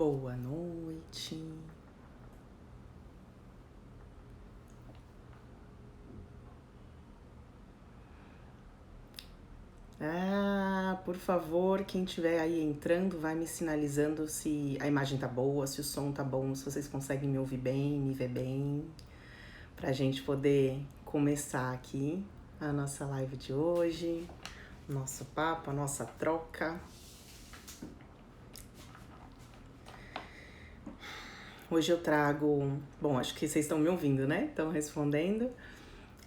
Boa noite. Por favor, quem estiver aí entrando, vai me sinalizando se a imagem tá boa, se o som tá bom, se vocês conseguem me ouvir bem, me ver bem, pra gente poder começar aqui a nossa live de hoje, nosso papo, a nossa troca. Hoje eu trago... Bom, acho que vocês estão me ouvindo, né? Estão respondendo.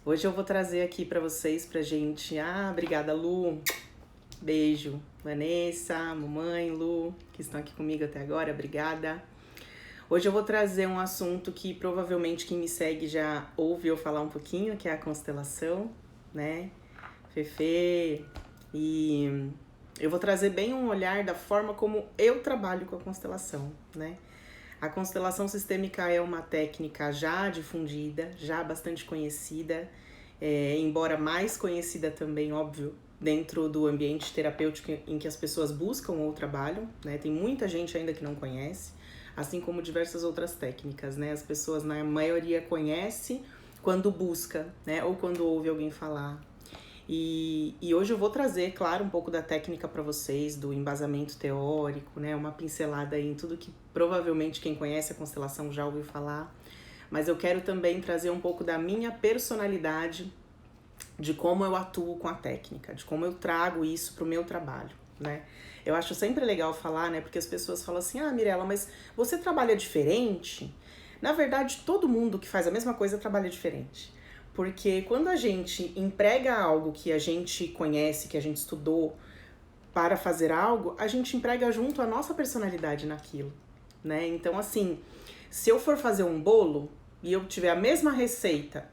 Hoje eu vou trazer aqui pra vocês, pra gente... obrigada, Lu. Beijo. Vanessa, mamãe, Lu, que estão aqui comigo até agora. Obrigada. Hoje eu vou trazer um assunto que provavelmente quem me segue já ouve eu falar um pouquinho, que é a constelação, né? Fefe. E eu vou trazer bem um olhar da forma como eu trabalho com a constelação, né? A constelação sistêmica é uma técnica já difundida, já bastante conhecida, embora mais conhecida também, óbvio, dentro do ambiente terapêutico em que as pessoas buscam ou trabalham, né? Tem muita gente ainda que não conhece, assim como diversas outras técnicas, né? As pessoas, na maioria, conhecem quando busca, né? Ou quando ouve alguém falar. E hoje eu vou trazer, claro, um pouco da técnica para vocês, do embasamento teórico, né? Uma pincelada aí em tudo que provavelmente quem conhece a constelação já ouviu falar. Mas eu quero também trazer um pouco da minha personalidade, de como eu atuo com a técnica, de como eu trago isso pro meu trabalho, né? Eu acho sempre legal falar, né? Porque as pessoas falam assim, Mirella, mas você trabalha diferente? Na verdade, todo mundo que faz a mesma coisa trabalha diferente. Porque quando a gente emprega algo que a gente conhece, que a gente estudou para fazer algo, a gente emprega junto a nossa personalidade naquilo, né? Então, assim, se eu for fazer um bolo e eu tiver a mesma receita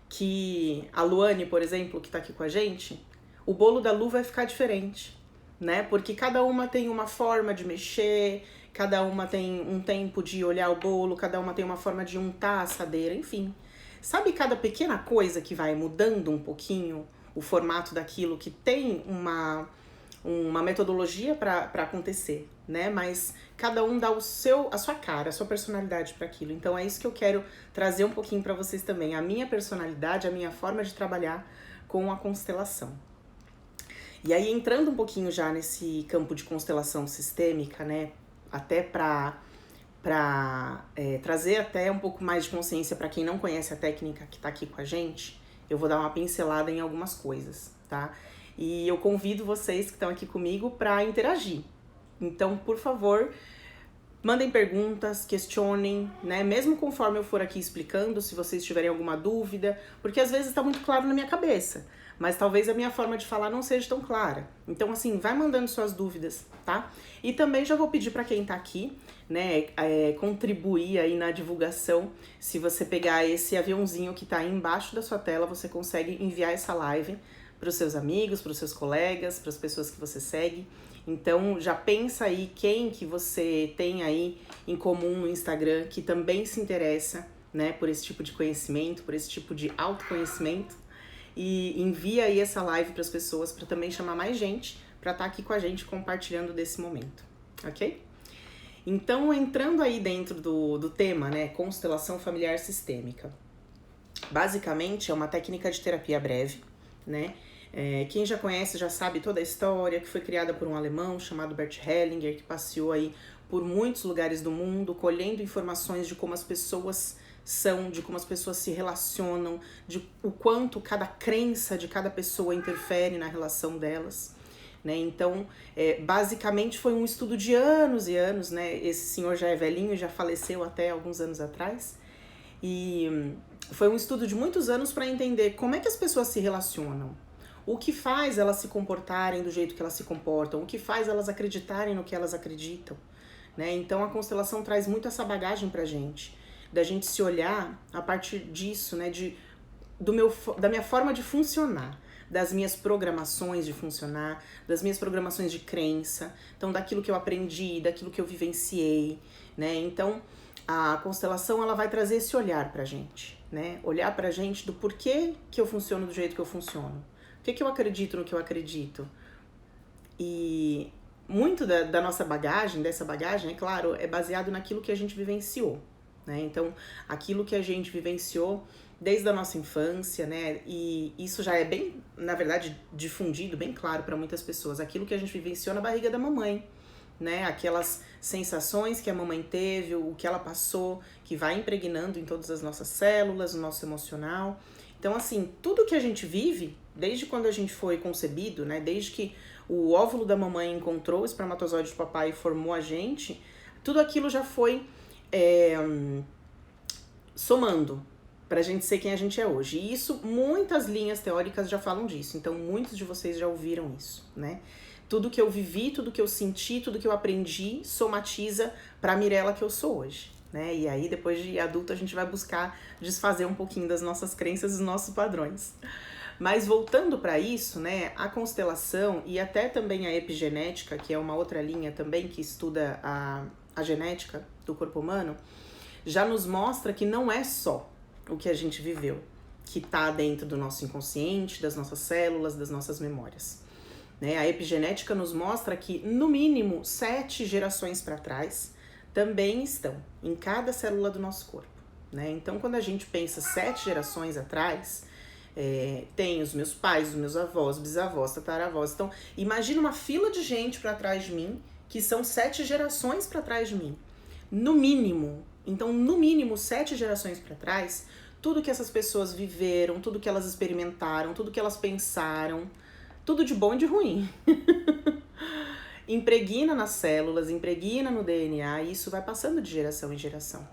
que a Luane, por exemplo, que tá aqui com a gente, o bolo da Lu vai ficar diferente, né? Porque cada uma tem uma forma de mexer, cada uma tem um tempo de olhar o bolo, cada uma tem uma forma de untar a assadeira, enfim. Sabe cada pequena coisa que vai mudando um pouquinho o formato daquilo, que tem uma metodologia para acontecer, né? Mas cada um dá a sua cara, a sua personalidade para aquilo. Então é isso que eu quero trazer um pouquinho para vocês também, a minha personalidade, a minha forma de trabalhar com a constelação. E aí, entrando um pouquinho já nesse campo de constelação sistêmica, né? Até para trazer até um pouco mais de consciência para quem não conhece a técnica que está aqui com a gente, eu vou dar uma pincelada em algumas coisas, tá? E eu convido vocês que estão aqui comigo para interagir. Então, por favor, mandem perguntas, questionem, né? Mesmo conforme eu for aqui explicando, se vocês tiverem alguma dúvida, porque às vezes está muito claro na minha cabeça, mas talvez a minha forma de falar não seja tão clara. Então, assim, vai mandando suas dúvidas, tá? E também já vou pedir para quem tá aqui, né, contribuir aí na divulgação. Se você pegar esse aviãozinho que tá aí embaixo da sua tela, você consegue enviar essa live para os seus amigos, para os seus colegas, para as pessoas que você segue. Então, já pensa aí quem que você tem aí em comum no Instagram que também se interessa, né, por esse tipo de conhecimento, por esse tipo de autoconhecimento. E envia aí essa live para as pessoas, para também chamar mais gente para estar aqui com a gente compartilhando desse momento, ok? Então, entrando aí dentro do tema, né, constelação familiar sistêmica. Basicamente, é uma técnica de terapia breve, né? Quem já conhece já sabe toda a história, que foi criada por um alemão chamado Bert Hellinger, que passeou aí por muitos lugares do mundo, colhendo informações de como as pessoas são, de como as pessoas se relacionam, de o quanto cada crença de cada pessoa interfere na relação delas, né? Então, basicamente foi um estudo de anos e anos, né? Esse senhor já é velhinho, já faleceu até alguns anos atrás, e foi um estudo de muitos anos para entender como é que as pessoas se relacionam, o que faz elas se comportarem do jeito que elas se comportam, o que faz elas acreditarem no que elas acreditam, né? Então a constelação traz muito essa bagagem pra gente, da gente se olhar a partir disso, né? Da minha forma de funcionar, das minhas programações de funcionar, das minhas programações de crença, então daquilo que eu aprendi, daquilo que eu vivenciei, né? Então a constelação ela vai trazer esse olhar pra gente, né? Olhar pra gente do porquê que eu funciono do jeito que eu funciono. Por que eu acredito no que eu acredito? E muito da nossa bagagem, dessa bagagem, é claro, é baseado naquilo que a gente vivenciou, né? Então, aquilo que a gente vivenciou desde a nossa infância, né? E isso já é bem, na verdade, difundido, bem claro para muitas pessoas. Aquilo que a gente vivenciou na barriga da mamãe, né? Aquelas sensações que a mamãe teve, o que ela passou, que vai impregnando em todas as nossas células, no nosso emocional. Então, assim, tudo que a gente vive, desde quando a gente foi concebido, né? Desde que o óvulo da mamãe encontrou o espermatozoide do papai e formou a gente, tudo aquilo já foi somando pra gente ser quem a gente é hoje. E isso, muitas linhas teóricas já falam disso. Então, muitos de vocês já ouviram isso, né? Tudo que eu vivi, tudo que eu senti, tudo que eu aprendi, somatiza pra Mirella que eu sou hoje, né? E aí, depois de adulto, a gente vai buscar desfazer um pouquinho das nossas crenças e dos nossos padrões. Mas voltando para isso, né, a constelação e até também a epigenética, que é uma outra linha também que estuda a genética do corpo humano, já nos mostra que não é só o que a gente viveu, que está dentro do nosso inconsciente, das nossas células, das nossas memórias. Né? A epigenética nos mostra que, no mínimo, 7 gerações para trás também estão em cada célula do nosso corpo. Né? Então, quando a gente pensa 7 gerações atrás, tem os meus pais, os meus avós, bisavós, tataravós. Então, imagina uma fila de gente para trás de mim, que são 7 gerações para trás de mim. No mínimo. Então, no mínimo, 7 gerações para trás, tudo que essas pessoas viveram, tudo que elas experimentaram, tudo que elas pensaram, tudo de bom e de ruim. Impregna nas células, impregna no DNA e isso vai passando de geração em geração.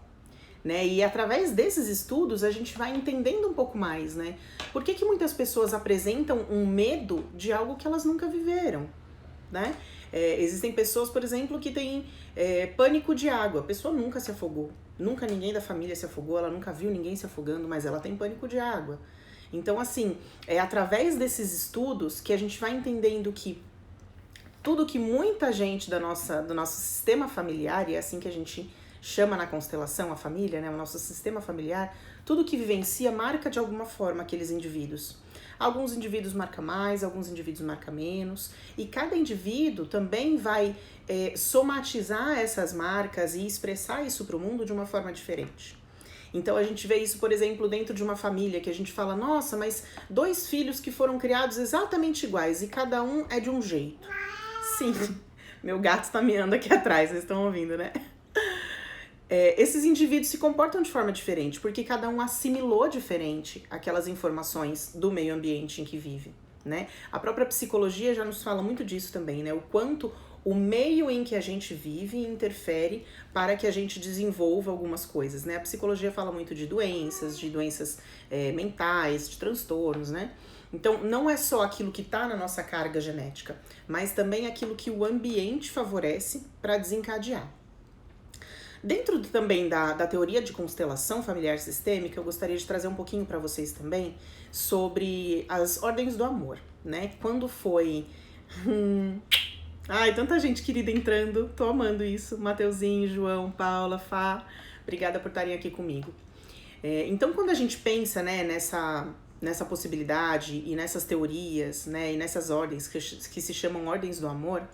Né? E através desses estudos a gente vai entendendo um pouco mais, né? Por que muitas pessoas apresentam um medo de algo que elas nunca viveram, né? Existem pessoas, por exemplo, que têm pânico de água. A pessoa nunca se afogou, nunca ninguém da família se afogou, ela nunca viu ninguém se afogando, mas ela tem pânico de água. Então, assim, é através desses estudos que a gente vai entendendo que tudo que muita gente do nosso sistema familiar, e é assim que a gente chama na constelação a família, né, o nosso sistema familiar, tudo que vivencia marca de alguma forma aqueles indivíduos. Alguns indivíduos marcam mais, alguns indivíduos marcam menos, e cada indivíduo também vai somatizar essas marcas e expressar isso para o mundo de uma forma diferente. Então a gente vê isso, por exemplo, dentro de uma família, que a gente fala, nossa, mas 2 filhos que foram criados exatamente iguais e cada um é de um jeito. Sim, meu gato tá miando aqui atrás, vocês estão ouvindo, né? Esses indivíduos se comportam de forma diferente, porque cada um assimilou diferente aquelas informações do meio ambiente em que vive, né? A própria psicologia já nos fala muito disso também, né? O quanto o meio em que a gente vive interfere para que a gente desenvolva algumas coisas, né? A psicologia fala muito de doenças mentais, de transtornos, né? Então, não é só aquilo que está na nossa carga genética, mas também aquilo que o ambiente favorece para desencadear. Dentro também da teoria de constelação familiar sistêmica, eu gostaria de trazer um pouquinho para vocês também sobre as ordens do amor, né? Quando foi... Ai, tanta gente querida entrando, tô amando isso. Mateuzinho, João, Paula, Fá, obrigada por estarem aqui comigo. Então, quando a gente pensa, né, nessa possibilidade e nessas teorias, né, e nessas ordens que se chamam ordens do amor,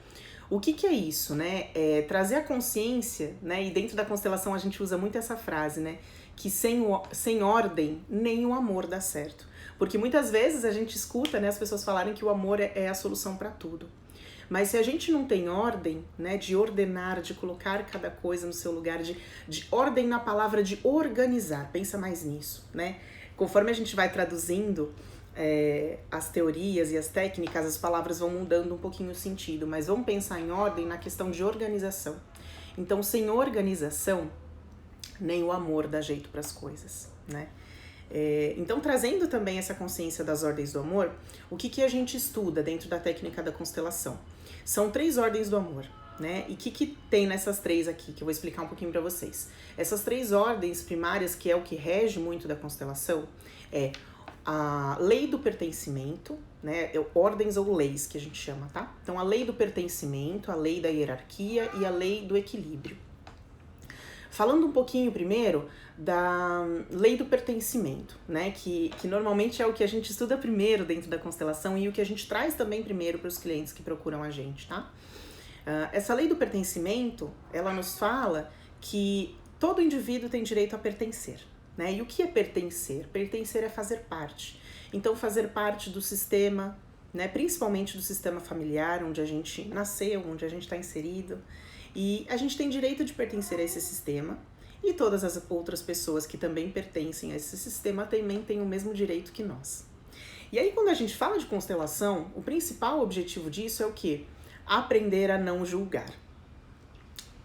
o que é isso, né? Trazer a consciência, né? E dentro da constelação a gente usa muito essa frase, né? Que sem ordem, nem o amor dá certo. Porque muitas vezes a gente escuta, né, as pessoas falarem que o amor é a solução para tudo. Mas se a gente não tem ordem, né, de ordenar, de colocar cada coisa no seu lugar, de ordem na palavra de organizar, pensa mais nisso, né? Conforme a gente vai traduzindo as teorias e as técnicas, as palavras vão mudando um pouquinho o sentido, mas vamos pensar em ordem na questão de organização. Então, sem organização, nem o amor dá jeito para as coisas, né? Então, trazendo também essa consciência das ordens do amor, o que a gente estuda dentro da técnica da constelação? São 3 ordens do amor, né? E o que tem nessas 3 aqui, que eu vou explicar um pouquinho para vocês. Essas 3 ordens primárias, que é o que rege muito da constelação, a lei do pertencimento, né? Ordens ou leis que a gente chama, tá? Então, a lei do pertencimento, a lei da hierarquia e a lei do equilíbrio. Falando um pouquinho primeiro da lei do pertencimento, né? Que normalmente é o que a gente estuda primeiro dentro da constelação e o que a gente traz também primeiro para os clientes que procuram a gente, tá? Essa lei do pertencimento, ela nos fala que todo indivíduo tem direito a pertencer, né? E o que é pertencer? Pertencer é fazer parte. Então, fazer parte do sistema, né? Principalmente do sistema familiar, onde a gente nasceu, onde a gente está inserido. E a gente tem direito de pertencer a esse sistema. E todas as outras pessoas que também pertencem a esse sistema também têm o mesmo direito que nós. E aí, quando a gente fala de constelação, o principal objetivo disso é o quê? Aprender a não julgar.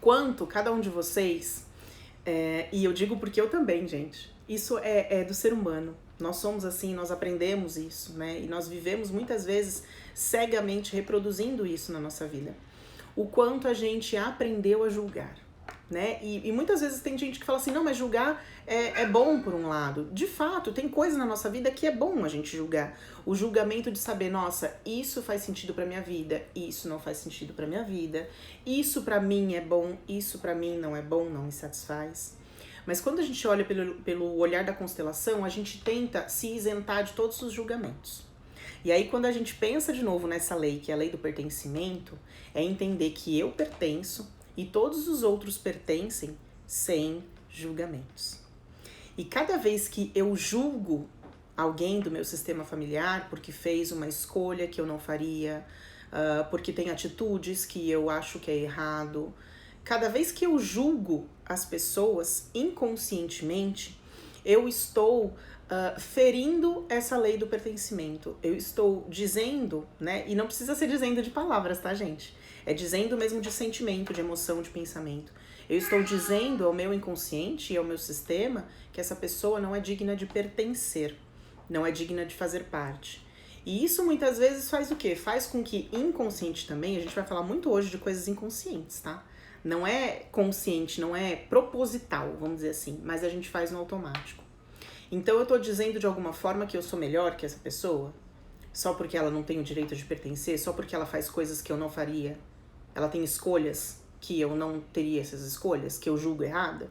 Quanto cada um de vocês, e eu digo porque eu também, gente, isso é do ser humano. Nós somos assim, nós aprendemos isso, né? E nós vivemos muitas vezes cegamente reproduzindo isso na nossa vida. O quanto a gente aprendeu a julgar, né? E muitas vezes tem gente que fala assim, não, mas julgar é bom por um lado. De fato, tem coisa na nossa vida que é bom a gente julgar. O julgamento de saber, nossa, isso faz sentido pra minha vida, isso não faz sentido pra minha vida, isso pra mim é bom, isso pra mim não é bom, não me satisfaz. Mas quando a gente olha pelo olhar da constelação, a gente tenta se isentar de todos os julgamentos. E aí, quando a gente pensa de novo nessa lei, que é a lei do pertencimento, é entender que eu pertenço e todos os outros pertencem sem julgamentos. E cada vez que eu julgo alguém do meu sistema familiar porque fez uma escolha que eu não faria, porque tem atitudes que eu acho que é errado, cada vez que eu julgo as pessoas inconscientemente, eu estou ferindo essa lei do pertencimento. Eu estou dizendo, né? E não precisa ser dizendo de palavras, tá, gente? É dizendo mesmo de sentimento, de emoção, de pensamento. Eu estou dizendo ao meu inconsciente e ao meu sistema que essa pessoa não é digna de pertencer, não é digna de fazer parte. E isso muitas vezes faz o quê? Faz com que inconsciente também, a gente vai falar muito hoje de coisas inconscientes, tá? Não é consciente, não é proposital, vamos dizer assim, mas a gente faz no automático. Então eu tô dizendo de alguma forma que eu sou melhor que essa pessoa? Só porque ela não tem o direito de pertencer? Só porque ela faz coisas que eu não faria? Ela tem escolhas que eu não teria essas escolhas, que eu julgo errada?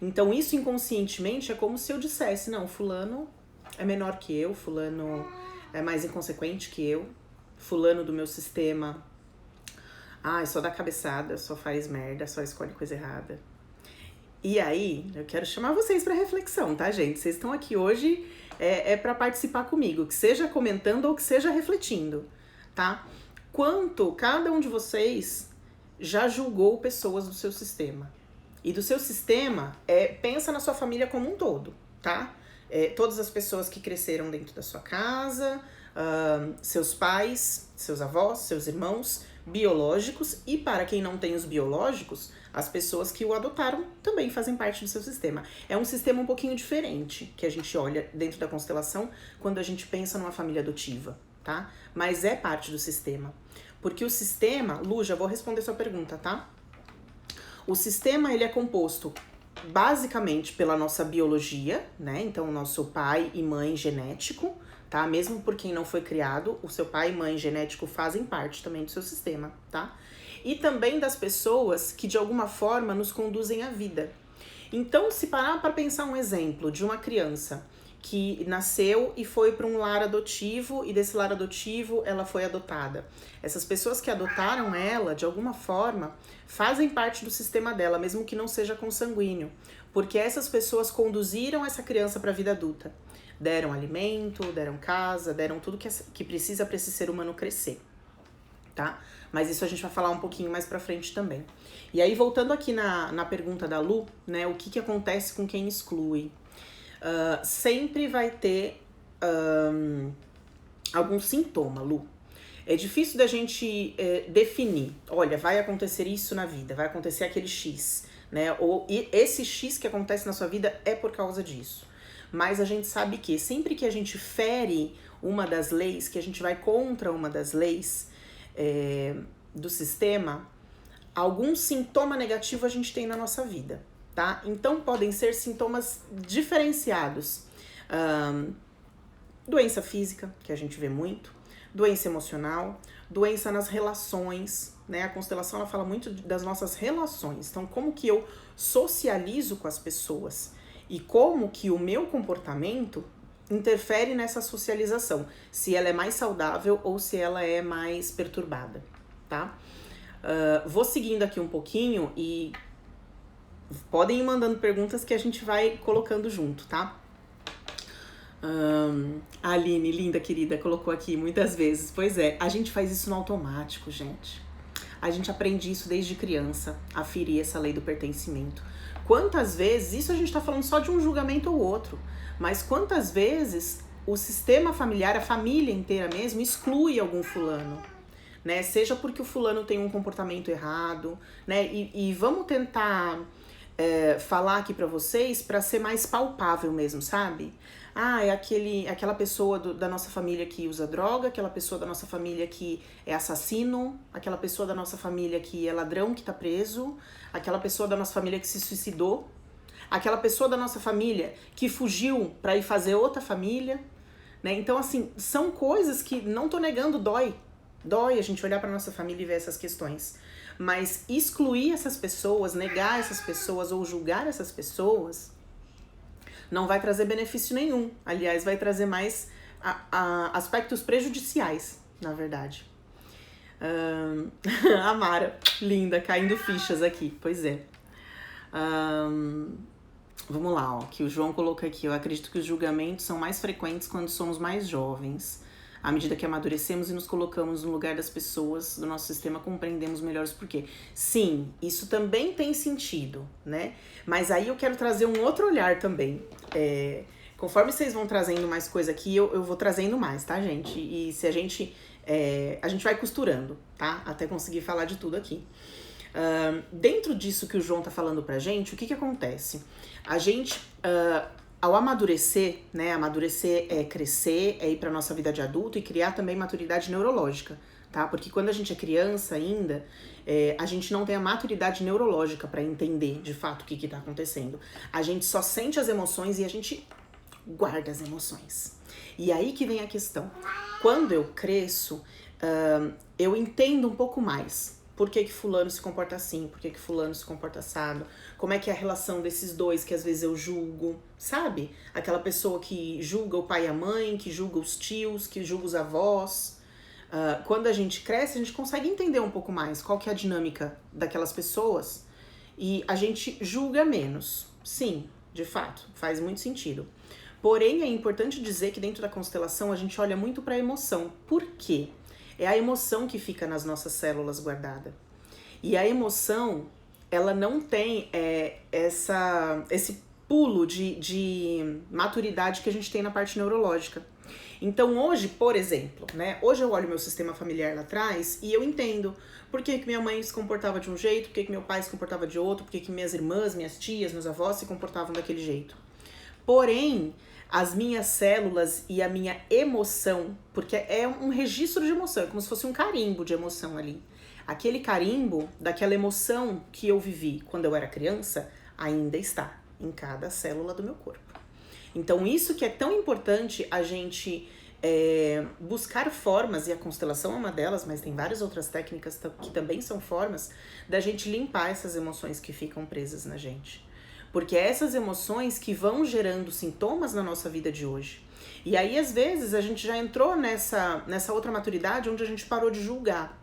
Então isso inconscientemente é como se eu dissesse, não, fulano é menor que eu, fulano é mais inconsequente que eu, fulano do meu sistema, só dá cabeçada, só faz merda, só escolhe coisa errada. E aí, eu quero chamar vocês para reflexão, tá, gente? Vocês estão aqui hoje para participar comigo, que seja comentando ou que seja refletindo, tá? Quanto cada um de vocês já julgou pessoas do seu sistema? E do seu sistema, pensa na sua família como um todo, tá? Todas as pessoas que cresceram dentro da sua casa, seus pais, seus avós, seus irmãos biológicos, e para quem não tem os biológicos, as pessoas que o adotaram também fazem parte do seu sistema. É um sistema um pouquinho diferente que a gente olha dentro da constelação quando a gente pensa numa família adotiva, tá? Mas é parte do sistema. Porque o sistema, Lu, já vou responder sua pergunta, tá? O sistema, ele é composto basicamente pela nossa biologia, né? Então, o nosso pai e mãe genético, tá? Mesmo por quem não foi criado, o seu pai e mãe genético fazem parte também do seu sistema, tá? E também das pessoas que de alguma forma nos conduzem à vida. Então, se parar para pensar um exemplo de uma criança que nasceu e foi para um lar adotivo, e desse lar adotivo ela foi adotada. Essas pessoas que adotaram ela, de alguma forma, fazem parte do sistema dela, mesmo que não seja consanguíneo, porque essas pessoas conduziram essa criança para a vida adulta. Deram alimento, deram casa, deram tudo que precisa para esse ser humano crescer, tá? Mas isso a gente vai falar um pouquinho mais pra frente também. E aí, voltando aqui na pergunta da Lu, né, o que acontece com quem exclui? Sempre vai ter algum sintoma, Lu. É difícil da gente definir, olha, vai acontecer isso na vida, vai acontecer aquele X, né? Ou esse X que acontece na sua vida é por causa disso. Mas a gente sabe que sempre que a gente fere uma das leis, que a gente vai contra uma das leis do sistema, algum sintoma negativo a gente tem na nossa vida, tá? Então podem ser sintomas diferenciados. Doença física, que a gente vê muito, doença emocional, doença nas relações, né? A constelação ela fala muito das nossas relações. Então, como que eu socializo com as pessoas e como que o meu comportamento interfere nessa socialização, se ela é mais saudável ou se ela é mais perturbada, tá? Vou seguindo aqui um pouquinho e podem ir mandando perguntas que a gente vai colocando junto, tá? A Aline, linda, querida, colocou aqui muitas vezes. Pois é, a gente faz isso no automático, gente. A gente aprende isso desde criança, a ferir essa lei do pertencimento. Quantas vezes, isso a gente tá falando só de um julgamento ou outro, mas quantas vezes o sistema familiar, a família inteira mesmo, exclui algum fulano, né? Seja porque o fulano tem um comportamento errado, né? E vamos tentar falar aqui pra vocês pra ser mais palpável mesmo, sabe? Ah, é aquela pessoa da nossa família que usa droga, aquela pessoa da nossa família que é assassino, aquela pessoa da nossa família que é ladrão, que tá preso, aquela pessoa da nossa família que se suicidou, aquela pessoa da nossa família que fugiu pra ir fazer outra família, né? Então, assim, são coisas que, não tô negando, dói. Dói a gente olhar pra nossa família e ver essas questões. Mas excluir essas pessoas, negar essas pessoas ou julgar essas pessoas não vai trazer benefício nenhum. Aliás, vai trazer mais aspectos prejudiciais, na verdade. A Mara, linda, caindo fichas aqui. Pois é. Vamos lá, ó, que o João colocou aqui. Eu acredito que os julgamentos são mais frequentes quando somos mais jovens. À medida que amadurecemos e nos colocamos no lugar das pessoas do nosso sistema, compreendemos melhor os porquê. Sim, isso também tem sentido, né? Mas aí eu quero trazer um outro olhar também. Conforme vocês vão trazendo mais coisa aqui, eu vou trazendo mais, tá, gente? E se a gente vai costurando, tá? Até conseguir falar de tudo aqui. Dentro disso que o João tá falando pra gente, o que acontece? A gente... ao amadurecer, né? Amadurecer é crescer, é ir pra nossa vida de adulto e criar também maturidade neurológica, tá? Porque quando a gente é criança ainda, a gente não tem a maturidade neurológica pra entender de fato o que tá acontecendo. A gente só sente as emoções e a gente guarda as emoções. E aí que vem a questão. Quando eu cresço, eu entendo um pouco mais. Por que fulano se comporta assim? Por que fulano se comporta assado? Como é que é a relação desses dois que às vezes eu julgo, sabe? Aquela pessoa que julga o pai e a mãe, que julga os tios, que julga os avós. Quando a gente cresce, a gente consegue entender um pouco mais qual que é a dinâmica daquelas pessoas e a gente julga menos. Sim, de fato, faz muito sentido. Porém, é importante dizer que dentro da constelação a gente olha muito para a emoção. Por quê? É a emoção que fica nas nossas células guardada. E a emoção, ela não tem esse pulo de maturidade que a gente tem na parte neurológica. Então hoje, por exemplo, né? Hoje eu olho meu sistema familiar lá atrás e eu entendo por que minha mãe se comportava de um jeito, por que meu pai se comportava de outro, por que minhas irmãs, minhas tias, meus avós se comportavam daquele jeito. Porém, as minhas células e a minha emoção, porque é um registro de emoção, é como se fosse um carimbo de emoção ali. Aquele carimbo daquela emoção que eu vivi quando eu era criança ainda está em cada célula do meu corpo. Então isso que é tão importante a gente buscar formas, e a constelação é uma delas, mas tem várias outras técnicas que também são formas da gente limpar essas emoções que ficam presas na gente. Porque é essas emoções que vão gerando sintomas na nossa vida de hoje. E aí, às vezes, a gente já entrou nessa outra maturidade onde a gente parou de julgar.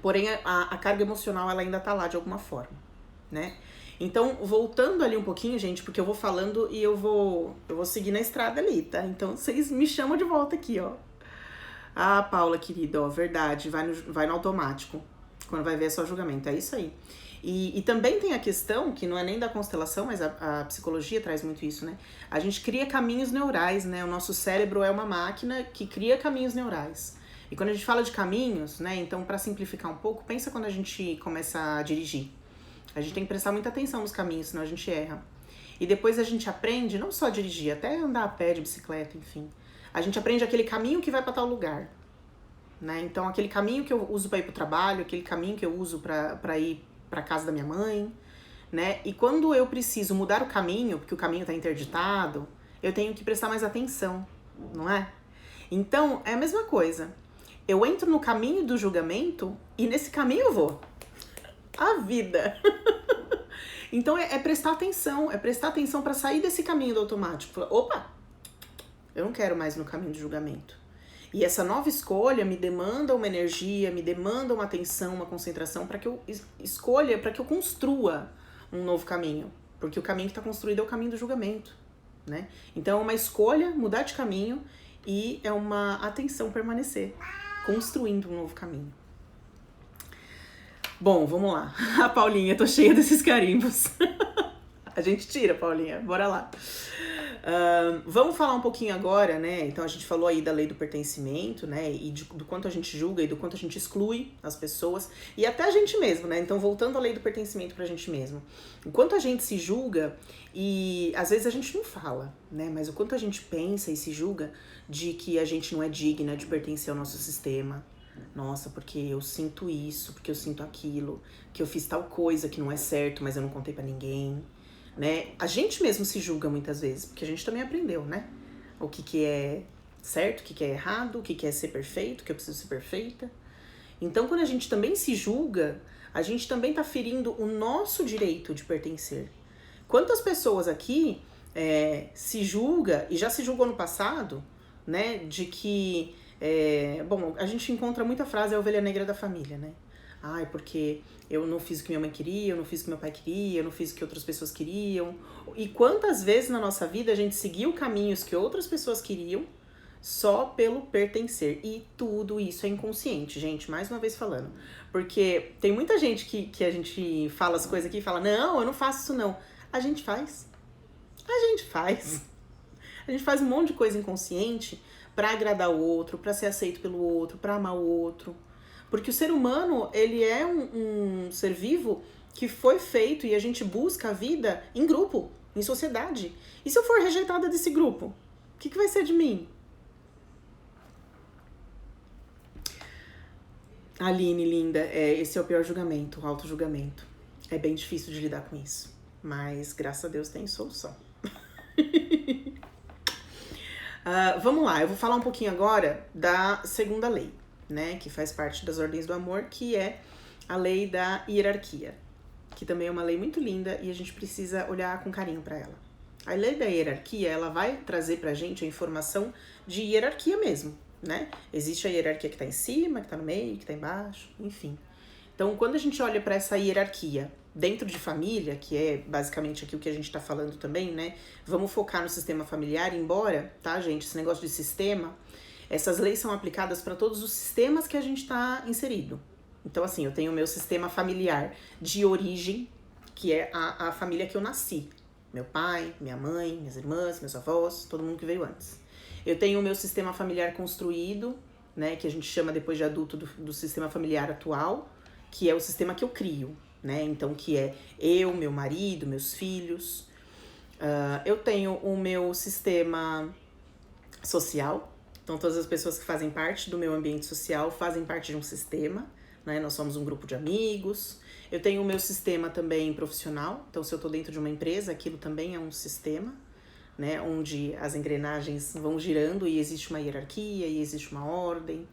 Porém, a carga emocional, ela ainda tá lá de alguma forma, né? Então, voltando ali um pouquinho, gente, porque eu vou falando e eu vou seguir na estrada ali, tá? Então, vocês me chamam de volta aqui, ó. Ah, Paula, querida, ó, verdade, vai no automático. Quando vai ver é só julgamento, é isso aí. E também tem a questão, que não é nem da constelação, mas a psicologia traz muito isso, né? A gente cria caminhos neurais, né? O nosso cérebro é uma máquina que cria caminhos neurais. E quando a gente fala de caminhos, né? Então, para simplificar um pouco, pensa quando a gente começa a dirigir. A gente tem que prestar muita atenção nos caminhos, senão a gente erra. E depois a gente aprende, não só a dirigir, até andar a pé, de bicicleta, enfim. A gente aprende aquele caminho que vai para tal lugar, né? Então, aquele caminho que eu uso para ir pro trabalho, aquele caminho que eu uso para ir para casa da minha mãe, né? E quando eu preciso mudar o caminho, porque o caminho está interditado, eu tenho que prestar mais atenção, não é? Então, é a mesma coisa. Eu entro no caminho do julgamento e nesse caminho eu vou. A vida. Então, é prestar atenção para sair desse caminho do automático. Opa! Eu não quero mais no caminho do julgamento. E essa nova escolha me demanda uma energia, me demanda uma atenção, uma concentração para que eu escolha, para que eu construa um novo caminho. Porque o caminho que está construído é o caminho do julgamento, né? Então é uma escolha mudar de caminho e é uma atenção permanecer, construindo um novo caminho. Bom, vamos lá. A Paulinha, tô cheia desses carimbos. A gente tira, Paulinha, bora lá. Vamos falar um pouquinho agora, né? Então a gente falou aí da lei do pertencimento, né? E do quanto a gente julga e do quanto a gente exclui as pessoas e até a gente mesmo, né? Então voltando à lei do pertencimento pra gente mesmo. O quanto a gente se julga e às vezes a gente não fala, né? Mas o quanto a gente pensa e se julga de que a gente não é digna de pertencer ao nosso sistema. Nossa, porque eu sinto isso, porque eu sinto aquilo, que eu fiz tal coisa que não é certo, mas eu não contei pra ninguém. Né? A gente mesmo se julga muitas vezes, porque a gente também aprendeu, né? O que é certo, o que é errado, o que é ser perfeito, que eu preciso ser perfeita. Então, quando a gente também se julga, a gente também tá ferindo o nosso direito de pertencer. Quantas pessoas aqui se julga, e já se julgou no passado, né? De que, bom, a gente encontra muita frase, a ovelha negra da família, né? Ai, porque eu não fiz o que minha mãe queria, eu não fiz o que meu pai queria, eu não fiz o que outras pessoas queriam. E quantas vezes na nossa vida a gente seguiu caminhos que outras pessoas queriam só pelo pertencer. E tudo isso é inconsciente, gente, mais uma vez falando. Porque tem muita gente que a gente fala as coisas aqui e fala, não, eu não faço isso não. A gente faz. A gente faz. A gente faz um monte de coisa inconsciente pra agradar o outro, pra ser aceito pelo outro, pra amar o outro. Porque o ser humano, ele é um ser vivo que foi feito e a gente busca a vida em grupo, em sociedade. E se eu for rejeitada desse grupo, o que vai ser de mim? Aline, linda, esse é o pior julgamento, o auto-julgamento. É bem difícil de lidar com isso, mas graças a Deus tem solução. Vamos lá, eu vou falar um pouquinho agora da segunda lei, né, que faz parte das ordens do amor, que é a lei da hierarquia, que também é uma lei muito linda e a gente precisa olhar com carinho para ela. A lei da hierarquia, ela vai trazer pra gente a informação de hierarquia mesmo, né? Existe a hierarquia que tá em cima, que tá no meio, que tá embaixo, enfim. Então, quando a gente olha para essa hierarquia dentro de família, que é basicamente aqui o que a gente tá falando também, né? Vamos focar no sistema familiar, embora, tá, gente, esse negócio de sistema, essas leis são aplicadas para todos os sistemas que a gente está inserido. Então, assim, eu tenho o meu sistema familiar de origem, que é a família que eu nasci. Meu pai, minha mãe, minhas irmãs, meus avós, todo mundo que veio antes. Eu tenho o meu sistema familiar construído, né, que a gente chama depois de adulto do sistema familiar atual, que é o sistema que eu crio, né? Então, que é eu, meu marido, meus filhos. Eu tenho o meu sistema social. Então, todas as pessoas que fazem parte do meu ambiente social fazem parte de um sistema, né? Nós somos um grupo de amigos. Eu tenho o meu sistema também profissional. Então, se eu estou dentro de uma empresa, aquilo também é um sistema, né? Onde as engrenagens vão girando e existe uma hierarquia e existe uma ordem,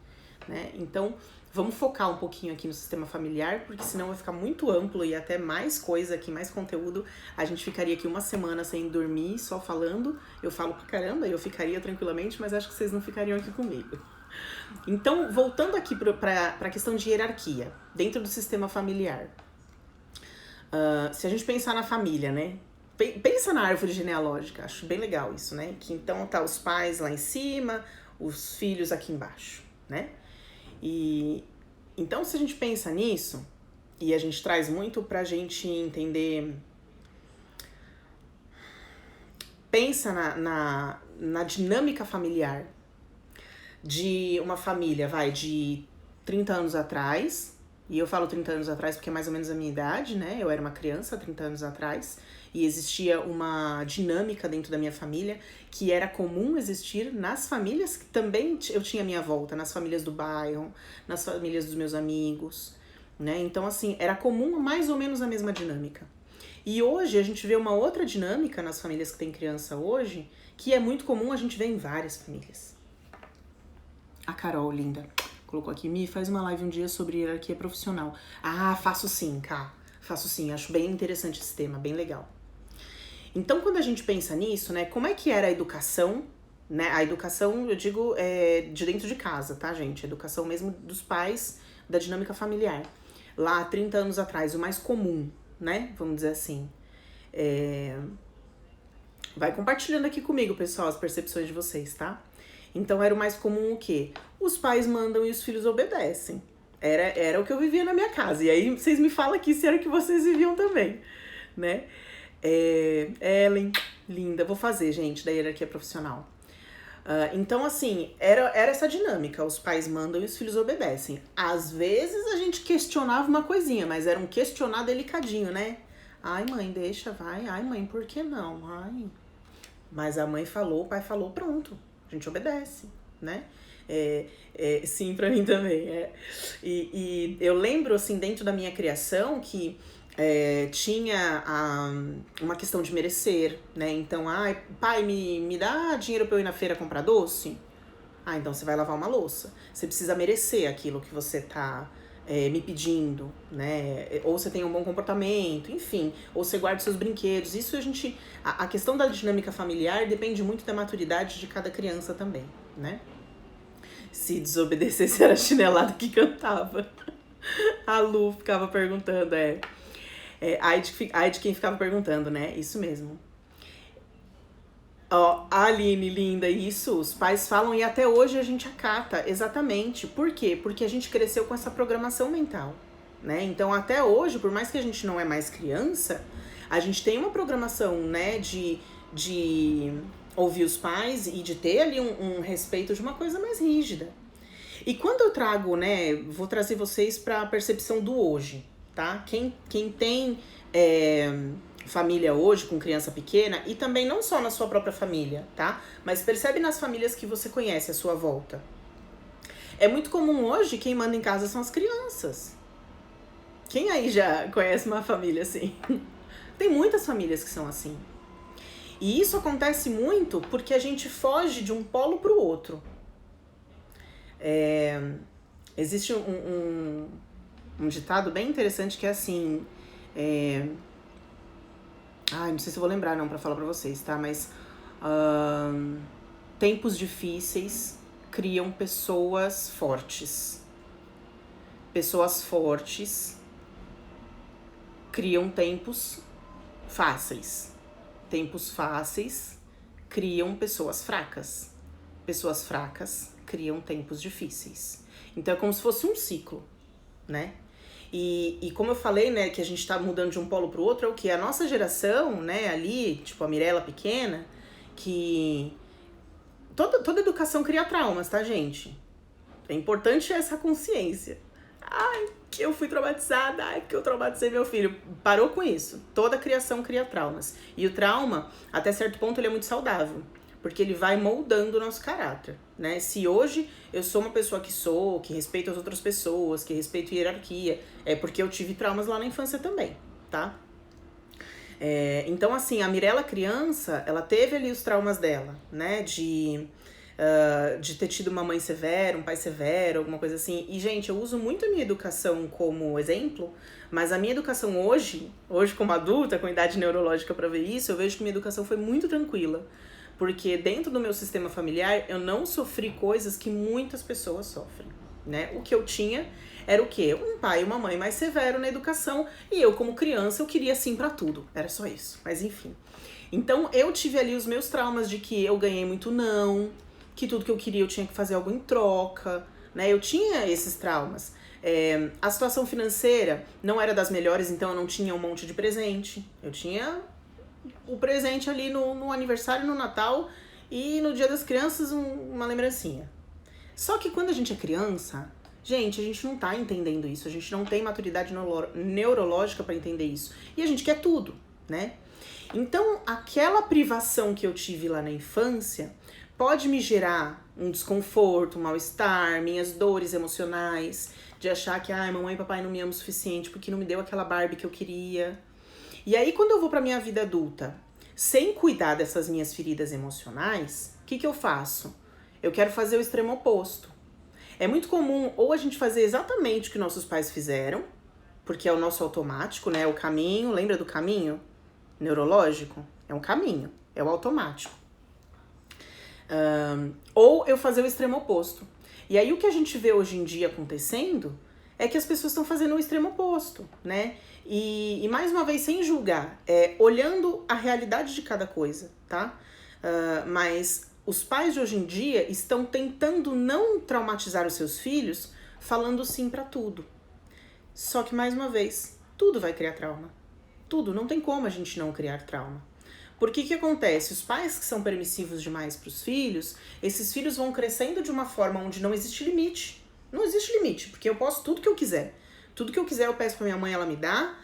né? Então, vamos focar um pouquinho aqui no sistema familiar, porque senão vai ficar muito amplo e até mais coisa aqui, mais conteúdo. A gente ficaria aqui uma semana sem dormir, só falando. Eu falo pra caramba, eu ficaria tranquilamente, mas acho que vocês não ficariam aqui comigo. Então, voltando aqui pra questão de hierarquia, dentro do sistema familiar. Se a gente pensar na família, né? Pensa na árvore genealógica, acho bem legal isso, né? Que então tá os pais lá em cima, os filhos aqui embaixo, né? E então, se a gente pensa nisso, e a gente traz muito pra gente entender, pensa na dinâmica familiar de uma família, de 30 anos atrás, e eu falo 30 anos atrás porque é mais ou menos a minha idade, né? Eu era uma criança 30 anos atrás, e existia uma dinâmica dentro da minha família que era comum existir nas famílias que também eu tinha à minha volta, nas famílias do bairro, nas famílias dos meus amigos, né? Então, assim, era comum mais ou menos a mesma dinâmica. E hoje a gente vê uma outra dinâmica nas famílias que tem criança hoje, que é muito comum a gente ver em várias famílias. A Carol, linda, colocou aqui, Mi, faz uma live um dia sobre hierarquia profissional. Ah, faço sim, Cá. Faço sim, acho bem interessante esse tema, bem legal. Então, quando a gente pensa nisso, né, como é que era a educação, né? A educação, eu digo, de dentro de casa, tá, gente? A educação mesmo dos pais, da dinâmica familiar. Lá, 30 anos atrás, o mais comum, né? Vamos dizer assim. Vai compartilhando aqui comigo, pessoal, as percepções de vocês, tá? Então, era o mais comum o quê? Os pais mandam e os filhos obedecem. Era o que eu vivia na minha casa. E aí, vocês me falam aqui se era o que vocês viviam também, né? Ellen, linda. Vou fazer, gente, da hierarquia profissional. Então, assim, era essa dinâmica. Os pais mandam e os filhos obedecem. Às vezes, a gente questionava uma coisinha, mas era um questionar delicadinho, né? Ai, mãe, deixa, vai. Ai, mãe, por que não? Ai. Mas a mãe falou, o pai falou, pronto. A gente obedece, né? Sim, pra mim também. E eu lembro, assim, dentro da minha criação, que tinha uma questão de merecer, né? Então, pai, me dá dinheiro pra eu ir na feira comprar doce? Então você vai lavar uma louça. Você precisa merecer aquilo que você tá me pedindo, né? Ou você tem um bom comportamento, enfim. Ou você guarda seus brinquedos. Isso a questão da dinâmica familiar depende muito da maturidade de cada criança também, né? Se desobedecesse era chinelado que cantava. A Lu ficava perguntando, ai de quem ficava perguntando, né? Isso mesmo. Ó, a Aline, linda, isso, os pais falam e até hoje a gente acata, exatamente. Por quê? Porque a gente cresceu com essa programação mental, né? Então, até hoje, por mais que a gente não é mais criança, a gente tem uma programação, né, de ouvir os pais e de ter ali um respeito de uma coisa mais rígida. E quando eu trago, né, vou trazer vocês para a percepção do hoje, tá? Quem tem família hoje com criança pequena, e também não só na sua própria família, tá? Mas percebe nas famílias que você conhece à sua volta. É muito comum hoje, quem manda em casa são as crianças. Quem aí já conhece uma família assim? Tem muitas famílias que são assim. E isso acontece muito porque a gente foge de um polo pro outro. Existe um ditado bem interessante que é assim... não sei se eu vou lembrar não pra falar pra vocês, tá? Mas tempos difíceis criam pessoas fortes. Pessoas fortes criam tempos fáceis. Tempos fáceis criam pessoas fracas. Pessoas fracas criam tempos difíceis. Então é como se fosse um ciclo, né? E como eu falei, né, que a gente tá mudando de um polo pro outro, é o que? A nossa geração, né, ali, tipo a Mirella pequena, que... Toda educação cria traumas, tá, gente? É importante essa consciência. Ai, que eu fui traumatizada, ai, que eu traumatizei meu filho. Parou com isso. Toda criação cria traumas. E o trauma, até certo ponto, ele é muito saudável. Porque ele vai moldando o nosso caráter, né? Se hoje eu sou uma pessoa que respeito as outras pessoas, que respeito hierarquia, é porque eu tive traumas lá na infância também, tá? Então, assim, a Mirella criança, ela teve ali os traumas dela, né? De ter tido uma mãe severa, um pai severo, alguma coisa assim. E, gente, eu uso muito a minha educação como exemplo, mas a minha educação hoje como adulta, com idade neurológica pra ver isso, eu vejo que minha educação foi muito tranquila. Porque dentro do meu sistema familiar, eu não sofri coisas que muitas pessoas sofrem, né? O que eu tinha era o quê? Um pai e uma mãe mais severo na educação, e eu, como criança, eu queria sim pra tudo. Era só isso, mas enfim. Então, eu tive ali os meus traumas de que eu ganhei muito não, que tudo que eu queria eu tinha que fazer algo em troca, né? Eu tinha esses traumas. A situação financeira não era das melhores, então eu não tinha um monte de presente. Eu tinha o presente ali no aniversário, no Natal e no Dia das Crianças, uma lembrancinha. Só que quando a gente é criança, gente, a gente não tá entendendo isso, a gente não tem maturidade neurológica para entender isso. E a gente quer tudo, né? Então, aquela privação que eu tive lá na infância pode me gerar um desconforto, um mal-estar, minhas dores emocionais, de achar que, mamãe e papai não me amam o suficiente porque não me deu aquela Barbie que eu queria. E aí, quando eu vou pra minha vida adulta, sem cuidar dessas minhas feridas emocionais, o que eu faço? Eu quero fazer o extremo oposto. É muito comum ou a gente fazer exatamente o que nossos pais fizeram, porque é o nosso automático, né? O caminho, lembra do caminho neurológico? É um caminho, é o automático. Ou eu fazer o extremo oposto. E aí o que a gente vê hoje em dia acontecendo é que as pessoas estão fazendo o extremo oposto, né? E mais uma vez, sem julgar, olhando a realidade de cada coisa, tá? Mas os pais de hoje em dia estão tentando não traumatizar os seus filhos falando sim pra tudo. Só que, mais uma vez, tudo vai criar trauma. Tudo, não tem como a gente não criar trauma. Porque o que acontece? Os pais que são permissivos demais para os filhos, esses filhos vão crescendo de uma forma onde não existe limite. Não existe limite, porque eu posso tudo que eu quiser. Tudo que eu quiser eu peço pra minha mãe, ela me dá.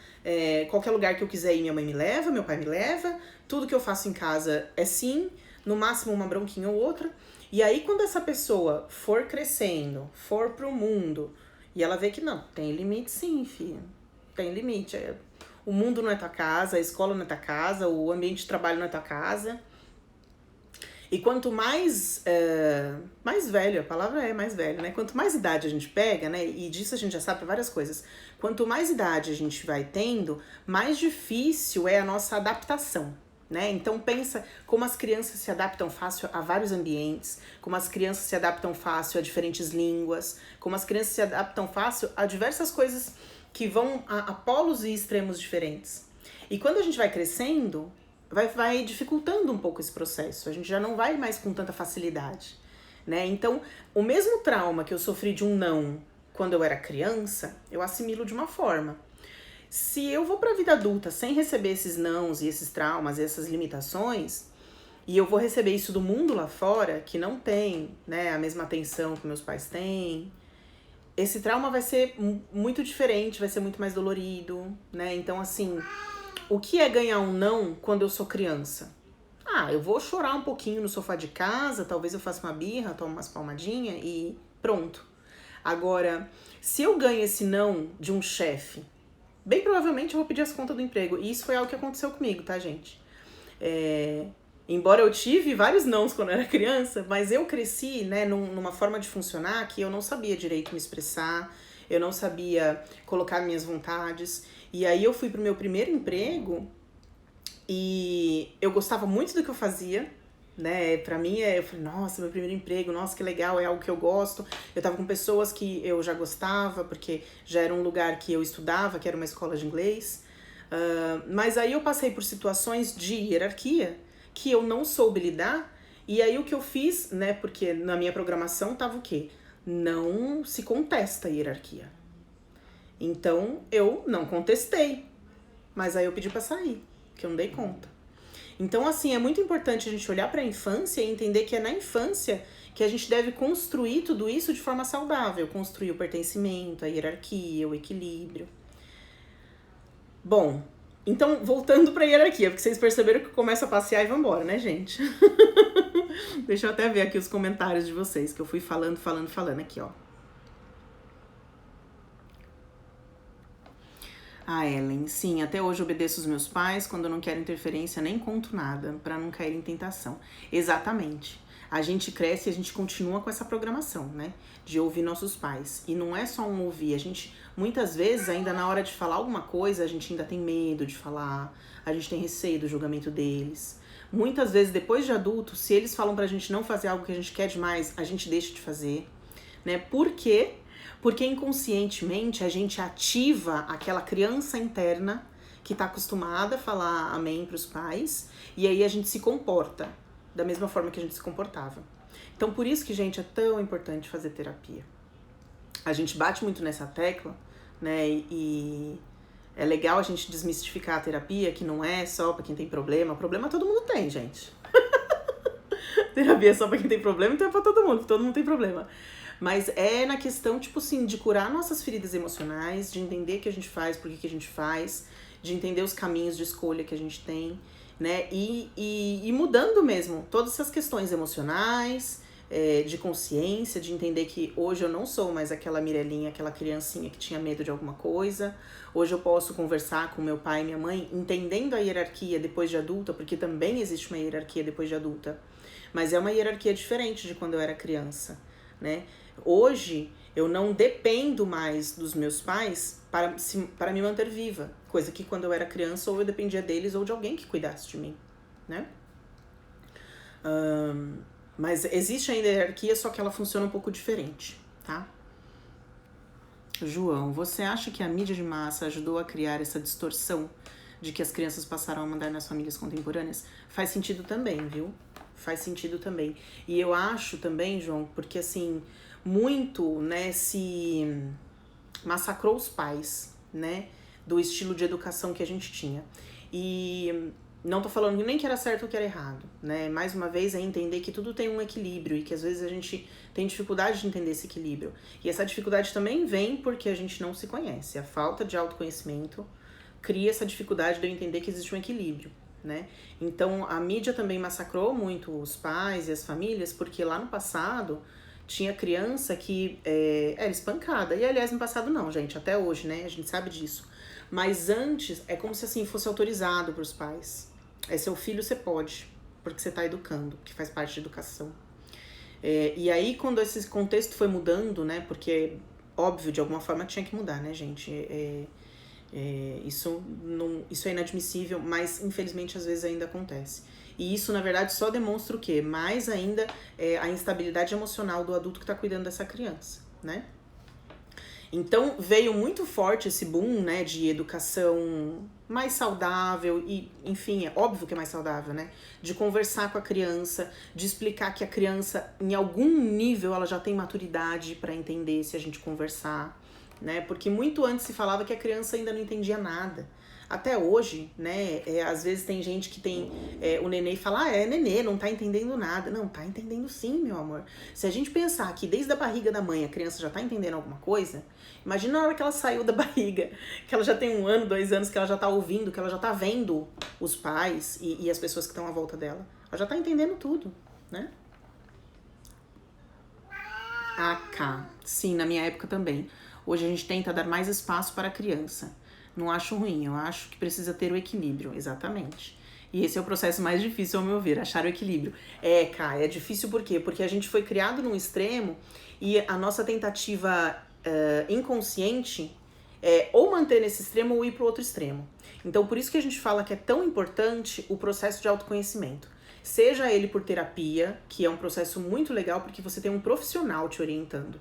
Qualquer lugar que eu quiser ir, minha mãe me leva, meu pai me leva. Tudo que eu faço em casa é sim, no máximo uma bronquinha ou outra. E aí quando essa pessoa for crescendo, for pro mundo, e ela vê que não, tem limite sim, filha. Tem limite. O mundo não é tua casa, a escola não é tua casa, o ambiente de trabalho não é tua casa. E quanto mais velho, a palavra é mais velho, né? Quanto mais idade a gente pega, né? E disso a gente já sabe várias coisas. Quanto mais idade a gente vai tendo, mais difícil é a nossa adaptação, né? Então pensa como as crianças se adaptam fácil a vários ambientes, como as crianças se adaptam fácil a diferentes línguas, como as crianças se adaptam fácil a diversas coisas que vão a polos e extremos diferentes. E quando a gente vai crescendo, vai dificultando um pouco esse processo. A gente já não vai mais com tanta facilidade, né? Então, o mesmo trauma que eu sofri de um não quando eu era criança, eu assimilo de uma forma. Se eu vou pra vida adulta sem receber esses nãos e esses traumas e essas limitações, e eu vou receber isso do mundo lá fora, que não tem, né, a mesma atenção que meus pais têm, esse trauma vai ser muito diferente, vai ser muito mais dolorido, né? Então, assim, o que é ganhar um não quando eu sou criança? Eu vou chorar um pouquinho no sofá de casa, talvez eu faça uma birra, tomo umas palmadinhas e pronto. Agora, se eu ganho esse não de um chefe, bem provavelmente eu vou pedir as contas do emprego. E isso foi algo que aconteceu comigo, tá, gente? Embora eu tive vários nãos quando eu era criança, mas eu cresci, né, numa forma de funcionar que eu não sabia direito me expressar, eu não sabia colocar minhas vontades. E aí eu fui pro meu primeiro emprego e eu gostava muito do que eu fazia, né? Pra mim, eu falei, nossa, meu primeiro emprego, nossa, que legal, é algo que eu gosto. Eu tava com pessoas que eu já gostava, porque já era um lugar que eu estudava, que era uma escola de inglês. Mas aí eu passei por situações de hierarquia que eu não soube lidar. E aí o que eu fiz, né? Porque na minha programação tava o quê? Não se contesta a hierarquia. Então, eu não contestei, mas aí eu pedi pra sair, que eu não dei conta. Então, assim, é muito importante a gente olhar pra infância e entender que é na infância que a gente deve construir tudo isso de forma saudável, construir o pertencimento, a hierarquia, o equilíbrio. Bom, então, voltando pra hierarquia, porque vocês perceberam que eu começo a passear e vambora, né, gente? Deixa eu até ver aqui os comentários de vocês, que eu fui falando aqui, ó. Ellen, sim, até hoje obedeço os meus pais, quando eu não quero interferência, nem conto nada, pra não cair em tentação. Exatamente. A gente cresce e a gente continua com essa programação, né? De ouvir nossos pais. E não é só um ouvir, a gente, muitas vezes, ainda na hora de falar alguma coisa, a gente ainda tem medo de falar, a gente tem receio do julgamento deles. Muitas vezes, depois de adulto, se eles falam pra gente não fazer algo que a gente quer demais, a gente deixa de fazer, né? Por quê? Porque inconscientemente a gente ativa aquela criança interna que está acostumada a falar amém para os pais, e aí a gente se comporta da mesma forma que a gente se comportava. Então por isso que, gente, é tão importante fazer terapia. A gente bate muito nessa tecla, né, e é legal a gente desmistificar a terapia, que não é só para quem tem problema. Problema todo mundo tem, gente. Terapia é só para quem tem problema, então é para todo mundo tem problema. Mas é na questão, tipo assim, de curar nossas feridas emocionais, de entender o que a gente faz, por que a gente faz, de entender os caminhos de escolha que a gente tem, né? E mudando mesmo todas essas questões emocionais, de consciência, de entender que hoje eu não sou mais aquela Mirelinha, aquela criancinha que tinha medo de alguma coisa. Hoje eu posso conversar com meu pai e minha mãe, entendendo a hierarquia depois de adulta, porque também existe uma hierarquia depois de adulta. Mas é uma hierarquia diferente de quando eu era criança, né? Hoje, eu não dependo mais dos meus pais para me manter viva. Coisa que quando eu era criança, ou eu dependia deles ou de alguém que cuidasse de mim, né? Mas existe ainda a hierarquia, só que ela funciona um pouco diferente, tá? João, você acha que a mídia de massa ajudou a criar essa distorção de que as crianças passaram a mandar nas famílias contemporâneas? Faz sentido também, viu? Faz sentido também. E eu acho também, João, porque assim, muito, né, se massacrou os pais, né, do estilo de educação que a gente tinha. E não tô falando nem que era certo ou que era errado, né? Mais uma vez é entender que tudo tem um equilíbrio e que às vezes a gente tem dificuldade de entender esse equilíbrio. E essa dificuldade também vem porque a gente não se conhece. A falta de autoconhecimento cria essa dificuldade de eu entender que existe um equilíbrio, né? Então a mídia também massacrou muito os pais e as famílias porque lá no passado tinha criança que era espancada. E aliás, no passado não, gente, até hoje, né? A gente sabe disso. Mas antes, é como se assim fosse autorizado para os pais. É seu filho, você pode, porque você está educando, que faz parte de educação. E aí, quando esse contexto foi mudando, né? Porque, óbvio, de alguma forma tinha que mudar, né, gente? Isso é inadmissível, mas infelizmente às vezes ainda acontece. E isso, na verdade, só demonstra o quê? Mais ainda a instabilidade emocional do adulto que está cuidando dessa criança, né? Então veio muito forte esse boom, né, de educação mais saudável e, enfim, é óbvio que é mais saudável, né? De conversar com a criança, de explicar que a criança, em algum nível, ela já tem maturidade para entender se a gente conversar, né? Porque muito antes se falava que a criança ainda não entendia nada. Até hoje, né, às vezes tem gente que tem o nenê e fala, é nenê, não tá entendendo nada. Não, tá entendendo sim, meu amor. Se a gente pensar que desde a barriga da mãe a criança já tá entendendo alguma coisa, imagina na hora que ela saiu da barriga, que ela já tem 1 ano, 2 anos, que ela já tá ouvindo, que ela já tá vendo os pais e as pessoas que estão à volta dela. Ela já tá entendendo tudo, né? Sim, na minha época também. Hoje a gente tenta dar mais espaço para a criança. Não acho ruim, eu acho que precisa ter o equilíbrio, exatamente. E esse é o processo mais difícil, ao meu ver, achar o equilíbrio. É difícil por quê? Porque a gente foi criado num extremo e a nossa tentativa inconsciente é ou manter nesse extremo ou ir para o outro extremo. Então, por isso que a gente fala que é tão importante o processo de autoconhecimento. Seja ele por terapia, que é um processo muito legal porque você tem um profissional te orientando.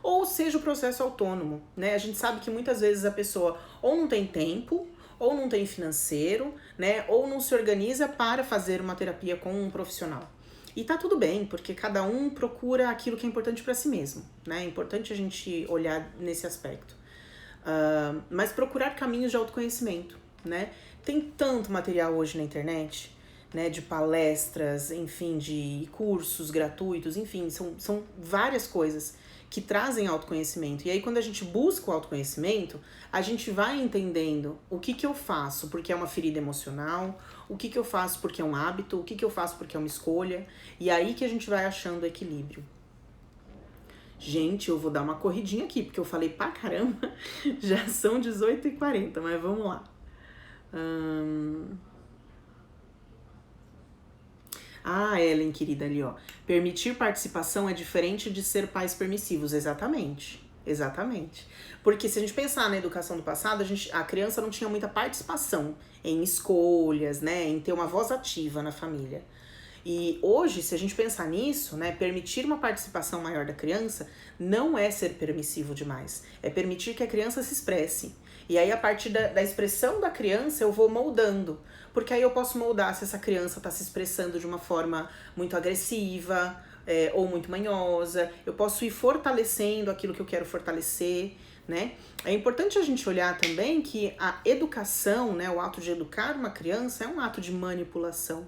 Ou seja o processo autônomo, né? A gente sabe que muitas vezes a pessoa ou não tem tempo, ou não tem financeiro, né? Ou não se organiza para fazer uma terapia com um profissional. E tá tudo bem, porque cada um procura aquilo que é importante para si mesmo, né? É importante a gente olhar nesse aspecto. Mas procurar caminhos de autoconhecimento, né? Tem tanto material hoje na internet, né? De palestras, enfim, de cursos gratuitos, enfim, são várias coisas que trazem autoconhecimento. E aí, quando a gente busca o autoconhecimento, a gente vai entendendo o que eu faço porque é uma ferida emocional, o que eu faço porque é um hábito, o que eu faço porque é uma escolha. E aí que a gente vai achando o equilíbrio. Gente, eu vou dar uma corridinha aqui, porque eu falei pra caramba, já são 18h40, mas vamos lá. Ellen, querida, ali, ó. Permitir participação é diferente de ser pais permissivos. Exatamente. Exatamente. Porque se a gente pensar na educação do passado, a criança não tinha muita participação em escolhas, né? Em ter uma voz ativa na família. E hoje, se a gente pensar nisso, né, permitir uma participação maior da criança não é ser permissivo demais. É permitir que a criança se expresse. E aí, a partir da expressão da criança, eu vou moldando. Porque aí eu posso moldar se essa criança está se expressando de uma forma muito agressiva ou muito manhosa. Eu posso ir fortalecendo aquilo que eu quero fortalecer, né? É importante a gente olhar também que a educação, né, o ato de educar uma criança é um ato de manipulação.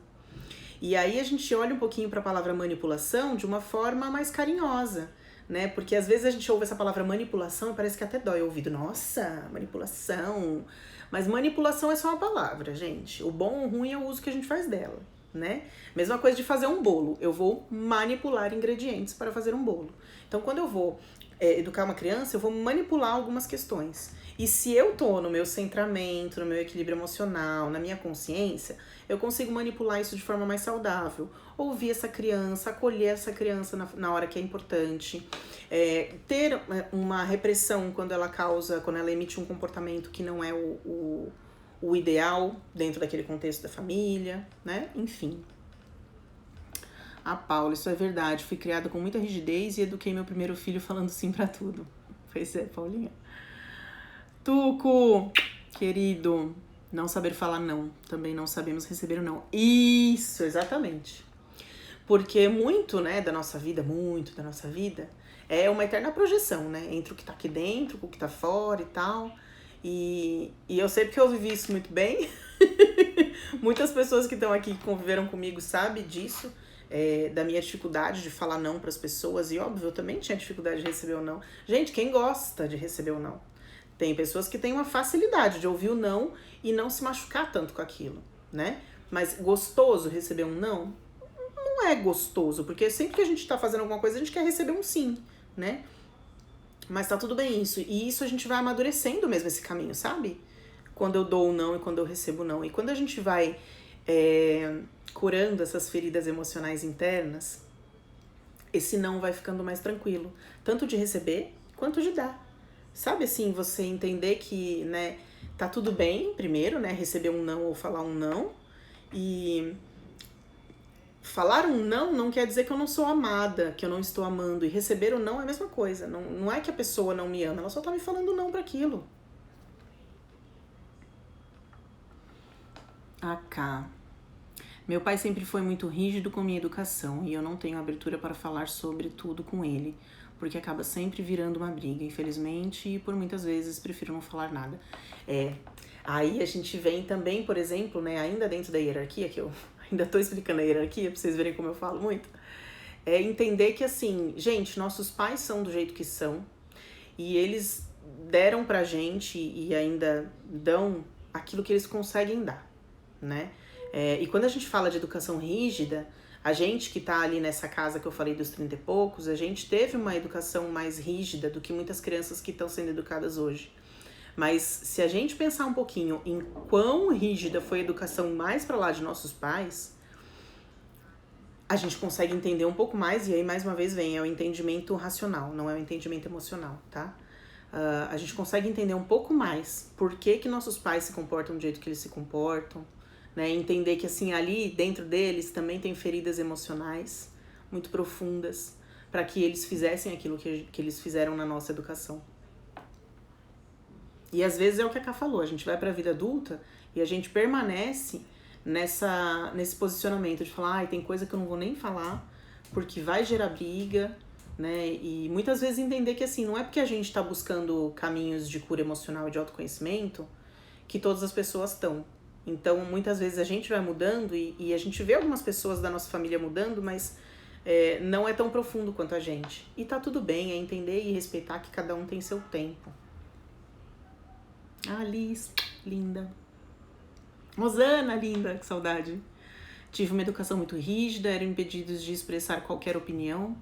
E aí a gente olha um pouquinho para a palavra manipulação de uma forma mais carinhosa, né? Porque às vezes a gente ouve essa palavra manipulação e parece que até dói o ouvido. Nossa, manipulação. Mas manipulação é só uma palavra, gente. O bom ou o ruim é o uso que a gente faz dela, né? Mesma coisa de fazer um bolo. Eu vou manipular ingredientes para fazer um bolo. Então, quando eu vou educar uma criança, eu vou manipular algumas questões. E se eu tô no meu centramento, no meu equilíbrio emocional, na minha consciência, eu consigo manipular isso de forma mais saudável. Ouvir essa criança, acolher essa criança na hora que é importante. Ter uma repressão quando ela emite um comportamento que não é o ideal dentro daquele contexto da família, né? Enfim. A Paula, isso é verdade. Fui criada com muita rigidez e eduquei meu primeiro filho falando sim pra tudo. Pois é, Paulinha. Tuco, querido, não saber falar não. Também não sabemos receber o não. Isso, exatamente. Porque muito, né, da nossa vida, é uma eterna projeção, né? Entre o que tá aqui dentro, o que tá fora e tal. E eu sei porque eu vivi isso muito bem. Muitas pessoas que estão aqui, que conviveram comigo, sabem disso. Da minha dificuldade de falar não para as pessoas. E óbvio, eu também tinha dificuldade de receber o não. Gente, quem gosta de receber o não? Tem pessoas que têm uma facilidade de ouvir o não e não se machucar tanto com aquilo, né? Mas gostoso receber um não? Não é gostoso, porque sempre que a gente tá fazendo alguma coisa, a gente quer receber um sim, né? Mas tá tudo bem isso. E isso a gente vai amadurecendo mesmo esse caminho, sabe? Quando eu dou o não e quando eu recebo o não. E quando a gente vai curando essas feridas emocionais internas, esse não vai ficando mais tranquilo. Tanto de receber, quanto de dar. Sabe assim, você entender que, né, tá tudo bem, primeiro, né, receber um não ou falar um não. E falar um não quer dizer que eu não sou amada, que eu não estou amando. E receber o não é a mesma coisa. Não é que a pessoa não me ama, ela só tá me falando não para aquilo. Meu pai sempre foi muito rígido com minha educação e eu não tenho abertura para falar sobre tudo com ele, porque acaba sempre virando uma briga, infelizmente, e por muitas vezes prefiro não falar nada. Aí a gente vem também, por exemplo, né, ainda dentro da hierarquia, que eu ainda tô explicando a hierarquia pra vocês verem como eu falo muito, entender que assim, gente, nossos pais são do jeito que são e eles deram pra gente e ainda dão aquilo que eles conseguem dar, né? E quando a gente fala de educação rígida, a gente que tá ali nessa casa que eu falei dos 30 e poucos, a gente teve uma educação mais rígida do que muitas crianças que estão sendo educadas hoje. Mas se a gente pensar um pouquinho em quão rígida foi a educação mais pra lá de nossos pais, a gente consegue entender um pouco mais, e aí mais uma vez vem, é o entendimento racional, não é o entendimento emocional, tá? A gente consegue entender um pouco mais por que nossos pais se comportam do jeito que eles se comportam, né? Entender que assim, ali dentro deles também tem feridas emocionais muito profundas para que eles fizessem aquilo que eles fizeram na nossa educação. E às vezes é o que a Ká falou, a gente vai pra vida adulta e a gente permanece nesse posicionamento de falar, tem coisa que eu não vou nem falar porque vai gerar briga, né? E muitas vezes entender que assim, não é porque a gente tá buscando caminhos de cura emocional e de autoconhecimento que todas as pessoas estão. Então, muitas vezes a gente vai mudando e a gente vê algumas pessoas da nossa família mudando, mas não é tão profundo quanto a gente. E tá tudo bem, é entender e respeitar que cada um tem seu tempo. Liz, linda. Rosana, linda, que saudade. Tive uma educação muito rígida, eram impedidos de expressar qualquer opinião.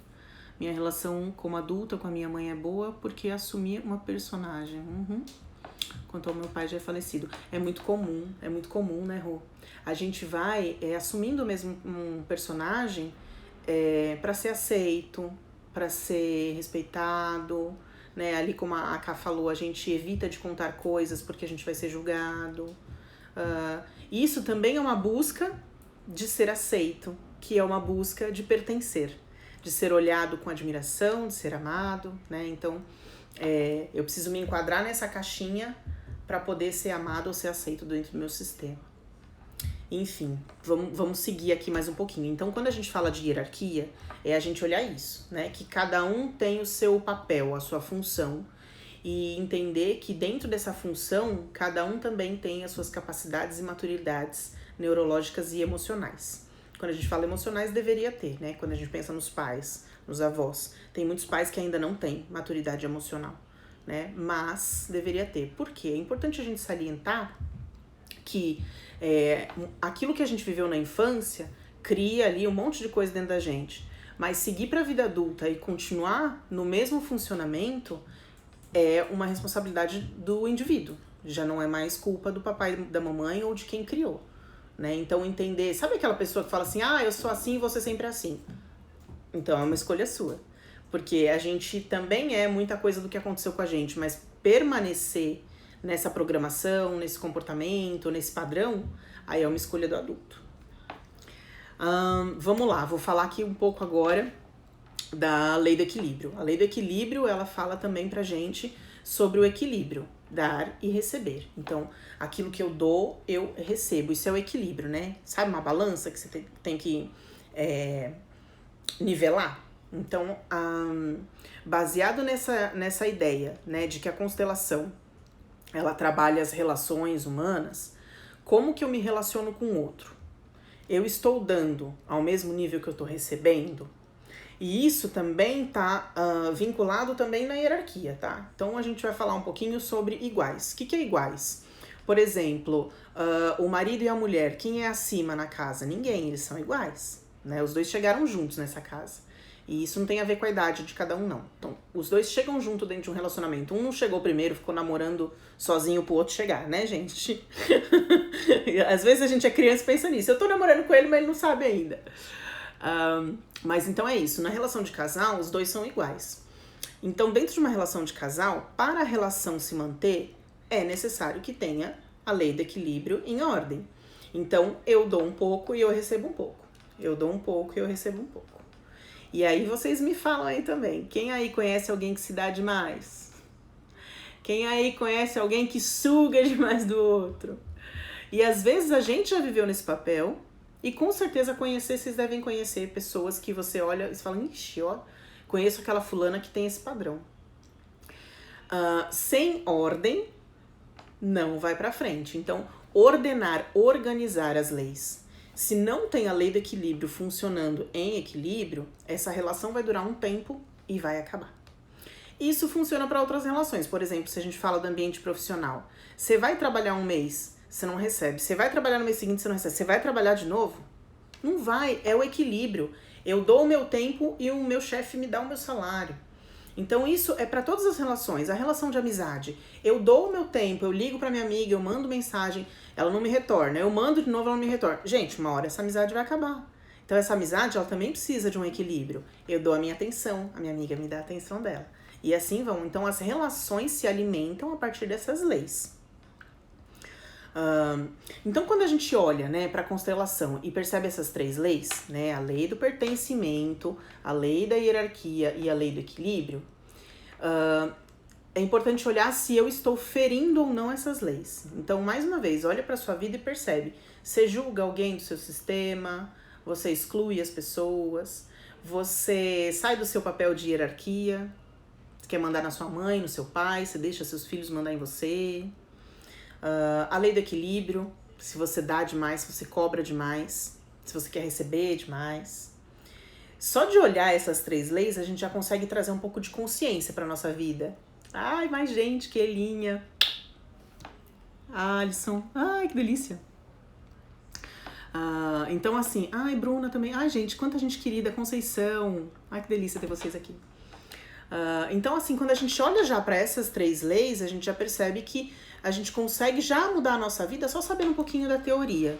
Minha relação como adulta com a minha mãe é boa porque assumi uma personagem. Quanto ao meu pai já é falecido. É muito comum, né, Rô? A gente vai assumindo mesmo um personagem para ser aceito, para ser respeitado, né? Ali como a Ká falou, a gente evita de contar coisas porque a gente vai ser julgado. Isso também é uma busca de ser aceito, que é uma busca de pertencer, de ser olhado com admiração, de ser amado, né? Então, eu preciso me enquadrar nessa caixinha para poder ser amado ou ser aceito dentro do meu sistema. Enfim, vamos seguir aqui mais um pouquinho. Então, quando a gente fala de hierarquia, é a gente olhar isso, né? Que cada um tem o seu papel, a sua função, e entender que dentro dessa função, cada um também tem as suas capacidades e maturidades neurológicas e emocionais. Quando a gente fala emocionais, deveria ter, né? Quando a gente pensa nos pais, nos avós, tem muitos pais que ainda não têm maturidade emocional, né? Mas deveria ter. Por quê? É importante a gente salientar que aquilo que a gente viveu na infância cria ali um monte de coisa dentro da gente. Mas seguir para a vida adulta e continuar no mesmo funcionamento é uma responsabilidade do indivíduo. Já não é mais culpa do papai e da mamãe ou de quem criou, né? Então entender, sabe aquela pessoa que fala assim, eu sou assim e você sempre é assim? Então é uma escolha sua. Porque a gente também é muita coisa do que aconteceu com a gente, mas permanecer nessa programação, nesse comportamento, nesse padrão, aí é uma escolha do adulto. Vamos lá, vou falar aqui um pouco agora da lei do equilíbrio. A lei do equilíbrio, ela fala também pra gente sobre o equilíbrio, dar e receber. Então, aquilo que eu dou, eu recebo. Isso é o equilíbrio, né? Sabe uma balança que você tem que nivelar? Então, baseado nessa ideia, né, de que a constelação, ela trabalha as relações humanas, como que eu me relaciono com o outro? Eu estou dando ao mesmo nível que eu estou recebendo? E isso também está vinculado também na hierarquia, tá? Então a gente vai falar um pouquinho sobre iguais. O que é iguais? Por exemplo, o marido e a mulher, quem é acima na casa? Ninguém, eles são iguais, né? Os dois chegaram juntos nessa casa. E isso não tem a ver com a idade de cada um, não. Então, os dois chegam junto dentro de um relacionamento. Um não chegou primeiro, ficou namorando sozinho pro outro chegar, né, gente? Às vezes a gente é criança e pensa nisso. Eu tô namorando com ele, mas ele não sabe ainda. Mas então é isso. Na relação de casal, os dois são iguais. Então, dentro de uma relação de casal, para a relação se manter, é necessário que tenha a lei do equilíbrio em ordem. Então, eu dou um pouco e eu recebo um pouco. Eu dou um pouco e eu recebo um pouco. E aí vocês me falam aí também. Quem aí conhece alguém que se dá demais? Quem aí conhece alguém que suga demais do outro? E às vezes a gente já viveu nesse papel e com certeza vocês devem conhecer pessoas que você olha e fala, ixi, ó, conheço aquela fulana que tem esse padrão. Sem ordem, não vai pra frente. Então, organizar as leis. Se não tem a lei do equilíbrio funcionando em equilíbrio, essa relação vai durar um tempo e vai acabar. Isso funciona para outras relações. Por exemplo, se a gente fala do ambiente profissional. Você vai trabalhar um mês, você não recebe. Você vai trabalhar no mês seguinte, você não recebe. Você vai trabalhar de novo? Não vai. É o equilíbrio. Eu dou o meu tempo e o meu chefe me dá o meu salário. Então isso é para todas as relações. A relação de amizade. Eu dou o meu tempo, eu ligo para minha amiga, eu mando mensagem, ela não me retorna. Eu mando de novo, ela não me retorna. Gente, uma hora essa amizade vai acabar. Então essa amizade, ela também precisa de um equilíbrio. Eu dou a minha atenção, a minha amiga me dá a atenção dela. E assim vão. Então as relações se alimentam a partir dessas leis. Então quando a gente olha, né, para a constelação e percebe essas três leis, né, a lei do pertencimento, a lei da hierarquia e a lei do equilíbrio, é importante olhar se eu estou ferindo ou não essas leis. Então, mais uma vez, olha para sua vida e percebe. Você julga alguém do seu sistema, você exclui as pessoas, você sai do seu papel de hierarquia, você quer mandar na sua mãe, no seu pai, você deixa seus filhos mandar em você. A lei do equilíbrio, se você dá demais, se você cobra demais, se você quer receber demais. Só de olhar essas três leis, a gente já consegue trazer um pouco de consciência para nossa vida. Ai, mais gente, que Elinha. Alisson, ai, que delícia. Então assim, ai, Bruna também. Ai, gente, quanta gente querida, Conceição. Ai, que delícia ter vocês aqui. Então assim, quando a gente olha já para essas três leis, a gente já percebe que a gente consegue já mudar a nossa vida só sabendo um pouquinho da teoria,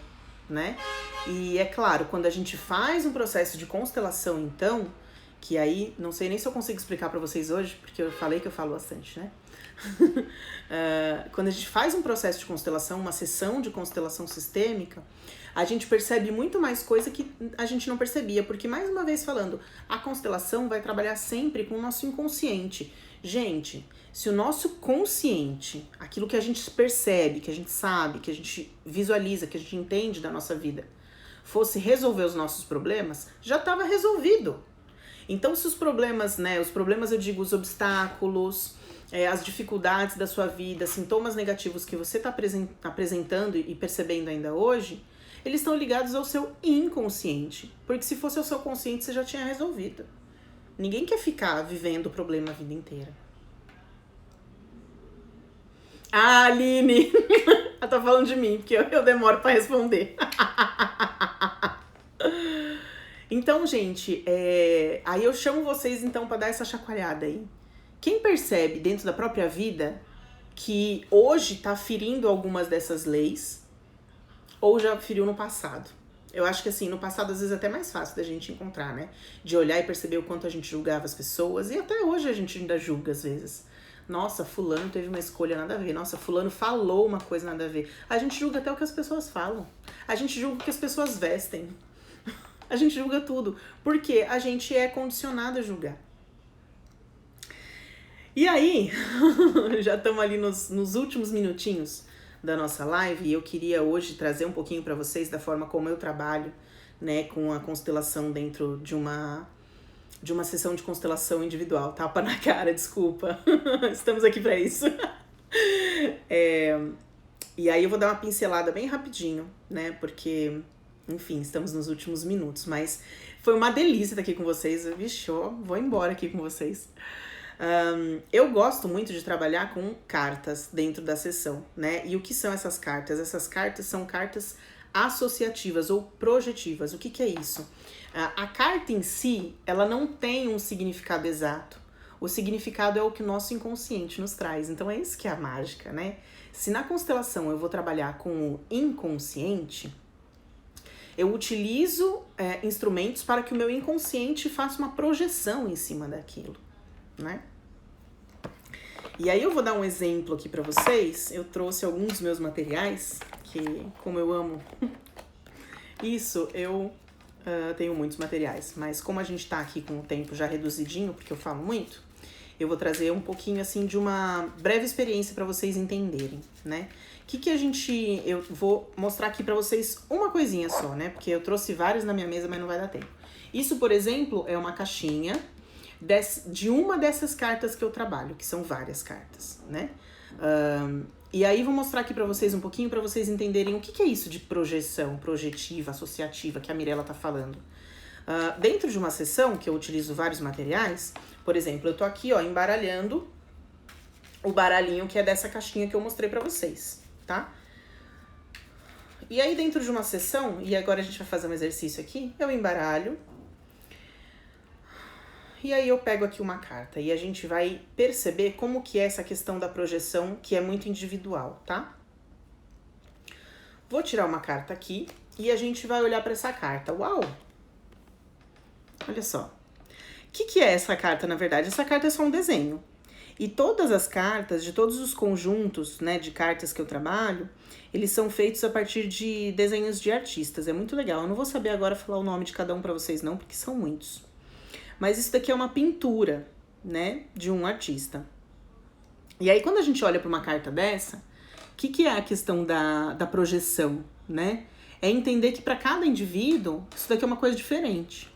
né? E é claro, quando a gente faz um processo de constelação, então, que aí, não sei nem se eu consigo explicar para vocês hoje, porque eu falei que eu falo bastante, né? Quando a gente faz um processo de constelação, uma sessão de constelação sistêmica, a gente percebe muito mais coisa que a gente não percebia, porque, mais uma vez falando, a constelação vai trabalhar sempre com o nosso inconsciente. Gente, se o nosso consciente, aquilo que a gente percebe, que a gente sabe, que a gente visualiza, que a gente entende da nossa vida, fosse resolver os nossos problemas, já estava resolvido. Então, se os problemas, né, eu digo os obstáculos, as dificuldades da sua vida, sintomas negativos que você está apresentando e percebendo ainda hoje, eles estão ligados ao seu inconsciente. Porque se fosse o seu consciente, você já tinha resolvido. Ninguém quer ficar vivendo o problema a vida inteira. Ah, Aline! Ela tá falando de mim, porque eu demoro pra responder. Então, gente, aí eu chamo vocês então pra dar essa chacoalhada aí. Quem percebe dentro da própria vida que hoje tá ferindo algumas dessas leis ou já feriu no passado? Eu acho que assim, no passado às vezes é até mais fácil da gente encontrar, né? De olhar e perceber o quanto a gente julgava as pessoas. E até hoje a gente ainda julga às vezes. Nossa, fulano teve uma escolha nada a ver. Nossa, fulano falou uma coisa nada a ver. A gente julga até o que as pessoas falam. A gente julga o que as pessoas vestem. A gente julga tudo. Porque a gente é condicionado a julgar. E aí, já estamos ali nos últimos minutinhos da nossa live, e eu queria hoje trazer um pouquinho para vocês da forma como eu trabalho, né, com a constelação dentro de uma sessão de constelação individual. Tapa na cara, desculpa. Estamos aqui para isso. E aí eu vou dar uma pincelada bem rapidinho, né, porque, enfim, estamos nos últimos minutos, mas foi uma delícia estar aqui com vocês. Vixe, vou embora aqui com vocês. Eu gosto muito de trabalhar com cartas dentro da sessão, né? E o que são essas cartas? Essas cartas são cartas associativas ou projetivas. O que é isso? A carta em si, ela não tem um significado exato. O significado é o que o nosso inconsciente nos traz. Então é isso que é a mágica, né? Se na constelação eu vou trabalhar com o inconsciente, eu utilizo instrumentos para que o meu inconsciente faça uma projeção em cima daquilo, né? E aí eu vou dar um exemplo aqui para vocês. Eu trouxe alguns dos meus materiais, que como eu amo isso, eu tenho muitos materiais, mas como a gente tá aqui com o tempo já reduzidinho, porque eu falo muito, eu vou trazer um pouquinho assim de uma breve experiência para vocês entenderem, né? Eu vou mostrar aqui para vocês uma coisinha só, né? Porque eu trouxe vários na minha mesa, mas não vai dar tempo. Isso, por exemplo, é uma caixinha de uma dessas cartas que eu trabalho, que são várias cartas, né? E aí vou mostrar aqui pra vocês um pouquinho, pra vocês entenderem o que é isso de projeção, projetiva, associativa, que a Mirella tá falando. Dentro de uma sessão, que eu utilizo vários materiais, por exemplo, eu tô aqui, ó, embaralhando o baralhinho que é dessa caixinha que eu mostrei pra vocês, tá? E aí dentro de uma sessão, e agora a gente vai fazer um exercício aqui, eu embaralho, e aí eu pego aqui uma carta e a gente vai perceber como que é essa questão da projeção, que é muito individual, tá? Vou tirar uma carta aqui e a gente vai olhar para essa carta. Uau! Olha só. O que é essa carta, na verdade? Essa carta é só um desenho. E todas as cartas, de todos os conjuntos, né, de cartas que eu trabalho, eles são feitos a partir de desenhos de artistas. É muito legal. Eu não vou saber agora falar o nome de cada um para vocês não, porque são muitos. Mas isso daqui é uma pintura, né, de um artista. E aí, quando a gente olha para uma carta dessa, o que é a questão da projeção, né? É entender que para cada indivíduo, isso daqui é uma coisa diferente.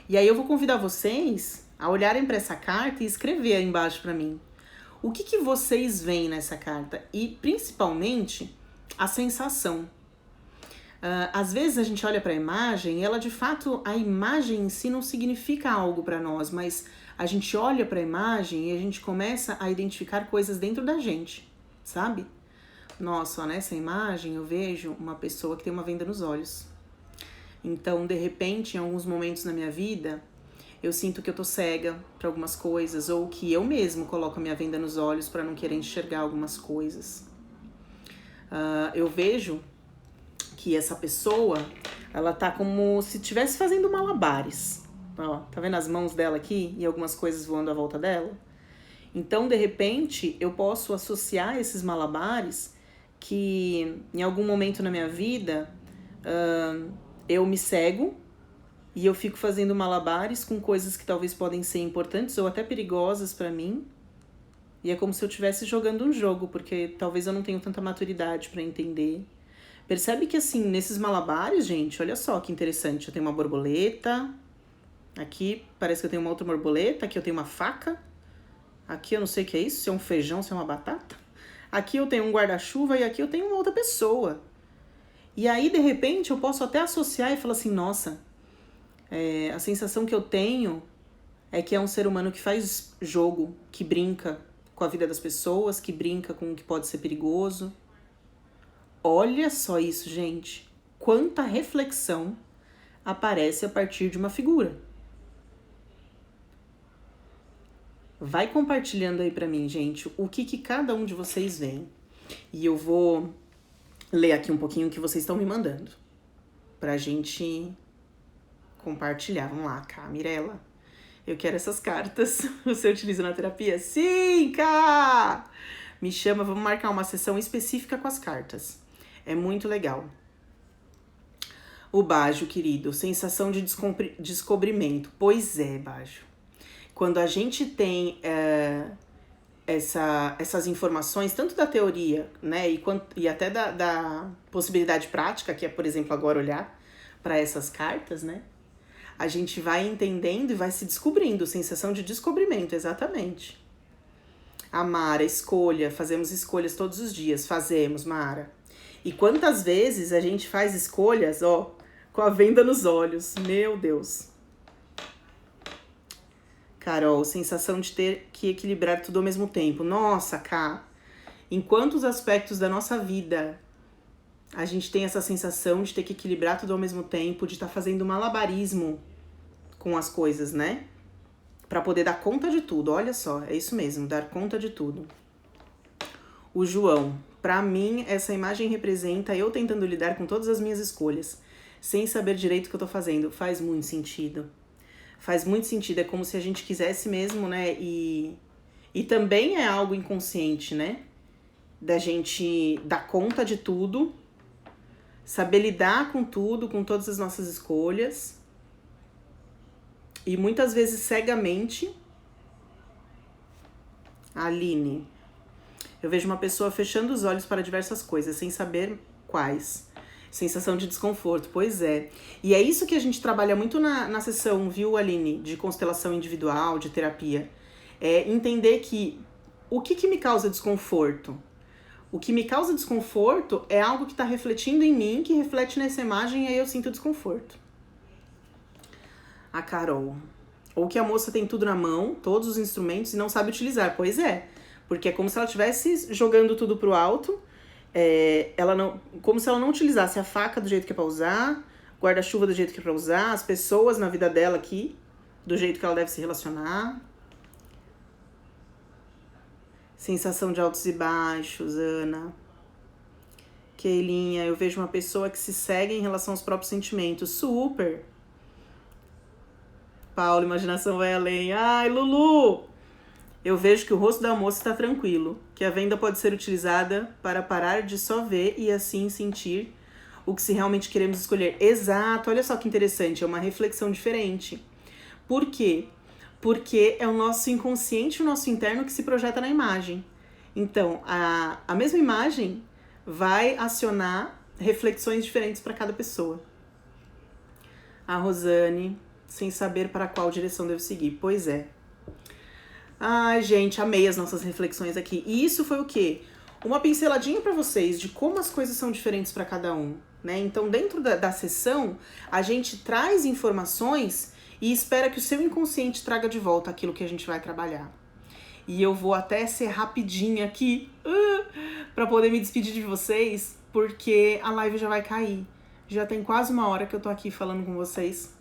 E aí eu vou convidar vocês a olharem para essa carta e escrever aí embaixo para mim. O que vocês veem nessa carta? E, principalmente, a sensação. Às vezes a gente olha para a imagem e ela, de fato, a imagem em si não significa algo para nós, mas a gente olha para a imagem e a gente começa a identificar coisas dentro da gente, sabe? Nossa, ó, nessa imagem eu vejo uma pessoa que tem uma venda nos olhos. Então, de repente, em alguns momentos na minha vida, eu sinto que eu tô cega para algumas coisas, ou que eu mesmo coloco a minha venda nos olhos para não querer enxergar algumas coisas. Eu vejo que essa pessoa, ela tá como se estivesse fazendo malabares. Ó, tá vendo as mãos dela aqui e algumas coisas voando à volta dela? Então, de repente, eu posso associar esses malabares que em algum momento na minha vida eu me cego e eu fico fazendo malabares com coisas que talvez podem ser importantes ou até perigosas pra mim. E é como se eu estivesse jogando um jogo, porque talvez eu não tenha tanta maturidade pra entender. Percebe que, assim, nesses malabares, gente, olha só que interessante. Eu tenho uma borboleta. Aqui parece que eu tenho uma outra borboleta. Aqui eu tenho uma faca. Aqui eu não sei o que é isso, se é um feijão, se é uma batata. Aqui eu tenho um guarda-chuva e aqui eu tenho uma outra pessoa. E aí, de repente, eu posso até associar e falar assim, nossa, a sensação que eu tenho é que é um ser humano que faz jogo, que brinca com a vida das pessoas, que brinca com o que pode ser perigoso. Olha só isso, gente. Quanta reflexão aparece a partir de uma figura. Vai compartilhando aí pra mim, gente, o que cada um de vocês vê. E eu vou ler aqui um pouquinho o que vocês estão me mandando. Pra gente compartilhar. Vamos lá, cá, Mirella. Eu quero essas cartas. Você utiliza na terapia? Sim, cá! Me chama, vamos marcar uma sessão específica com as cartas. É muito legal. O Bajo, querido, sensação de descobrimento. Pois é, Bajo. Quando a gente tem essas informações, tanto da teoria, né, e até da possibilidade prática, que é, por exemplo, agora olhar para essas cartas, né, a gente vai entendendo e vai se descobrindo, sensação de descobrimento, exatamente. A Mara, escolha, fazemos escolhas todos os dias, fazemos, Mara. E quantas vezes a gente faz escolhas, ó, com a venda nos olhos, meu Deus. Carol, sensação de ter que equilibrar tudo ao mesmo tempo. Nossa, Cá, em quantos aspectos da nossa vida a gente tem essa sensação de ter que equilibrar tudo ao mesmo tempo, de estar fazendo malabarismo com as coisas, né? Pra poder dar conta de tudo, olha só, é isso mesmo, dar conta de tudo. O João, pra mim, essa imagem representa eu tentando lidar com todas as minhas escolhas, sem saber direito o que eu tô fazendo. Faz muito sentido. Faz muito sentido, é como se a gente quisesse mesmo, né? E também é algo inconsciente, né? Da gente dar conta de tudo, saber lidar com tudo, com todas as nossas escolhas. E muitas vezes cegamente. Aline, eu vejo uma pessoa fechando os olhos para diversas coisas, sem saber quais. Sensação de desconforto, pois é. E é isso que a gente trabalha muito na sessão, viu, Aline? De constelação individual, de terapia. É entender que o que me causa desconforto? O que me causa desconforto é algo que está refletindo em mim, que reflete nessa imagem, e aí eu sinto desconforto. A Carol. Ou que a moça tem tudo na mão, todos os instrumentos, e não sabe utilizar. Pois é, porque é como se ela estivesse jogando tudo pro alto, como se ela não utilizasse a faca do jeito que é pra usar, o guarda-chuva do jeito que é pra usar, as pessoas na vida dela aqui, do jeito que ela deve se relacionar. Sensação de altos e baixos, Ana. Keilinha, eu vejo uma pessoa que se segue em relação aos próprios sentimentos. Super! Paulo, imaginação vai além. Ai, Lulu! Eu vejo que o rosto da moça está tranquilo, que a venda pode ser utilizada para parar de só ver e assim sentir o que se realmente queremos escolher. Exato, olha só que interessante, é uma reflexão diferente. Por quê? Porque é o nosso inconsciente, o nosso interno que se projeta na imagem. Então, a mesma imagem vai acionar reflexões diferentes para cada pessoa. A Rosane, sem saber para qual direção devo seguir. Pois é. Ai, gente, amei as nossas reflexões aqui. E isso foi o quê? Uma pinceladinha para vocês de como as coisas são diferentes para cada um, né? Então, dentro da sessão, a gente traz informações e espera que o seu inconsciente traga de volta aquilo que a gente vai trabalhar. E eu vou até ser rapidinha aqui para poder me despedir de vocês, porque a live já vai cair. Já tem quase 1 hora que eu tô aqui falando com vocês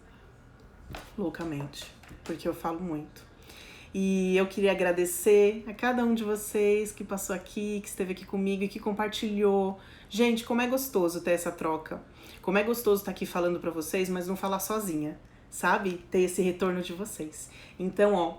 loucamente, porque eu falo muito. E eu queria agradecer a cada um de vocês que passou aqui, que esteve aqui comigo e que compartilhou. Gente, como é gostoso ter essa troca. Como é gostoso estar aqui falando pra vocês, mas não falar sozinha, sabe? Ter esse retorno de vocês. Então, ó,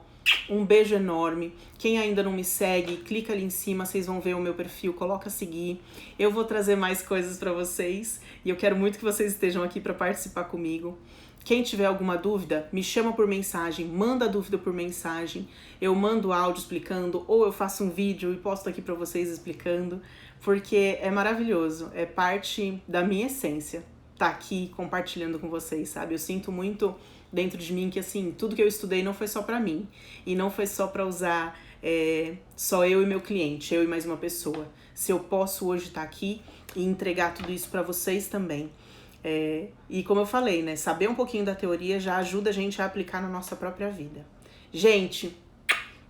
um beijo enorme. Quem ainda não me segue, clica ali em cima, vocês vão ver o meu perfil, coloca seguir. Eu vou trazer mais coisas pra vocês e eu quero muito que vocês estejam aqui pra participar comigo. Quem tiver alguma dúvida, me chama por mensagem, manda a dúvida por mensagem. Eu mando áudio explicando, ou eu faço um vídeo e posto aqui pra vocês explicando, porque é maravilhoso, é parte da minha essência tá aqui compartilhando com vocês, sabe? Eu sinto muito dentro de mim que, assim, tudo que eu estudei não foi só pra mim, e não foi só pra usar só eu e meu cliente, eu e mais uma pessoa. Se eu posso hoje estar aqui e entregar tudo isso pra vocês também. E como eu falei, né, saber um pouquinho da teoria já ajuda a gente a aplicar na nossa própria vida. Gente,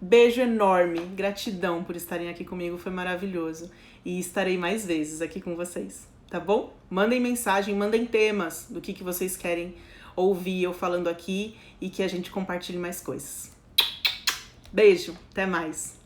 beijo enorme, gratidão por estarem aqui comigo, foi maravilhoso. E estarei mais vezes aqui com vocês, tá bom? Mandem mensagem, mandem temas do que vocês querem ouvir eu falando aqui e que a gente compartilhe mais coisas. Beijo, até mais!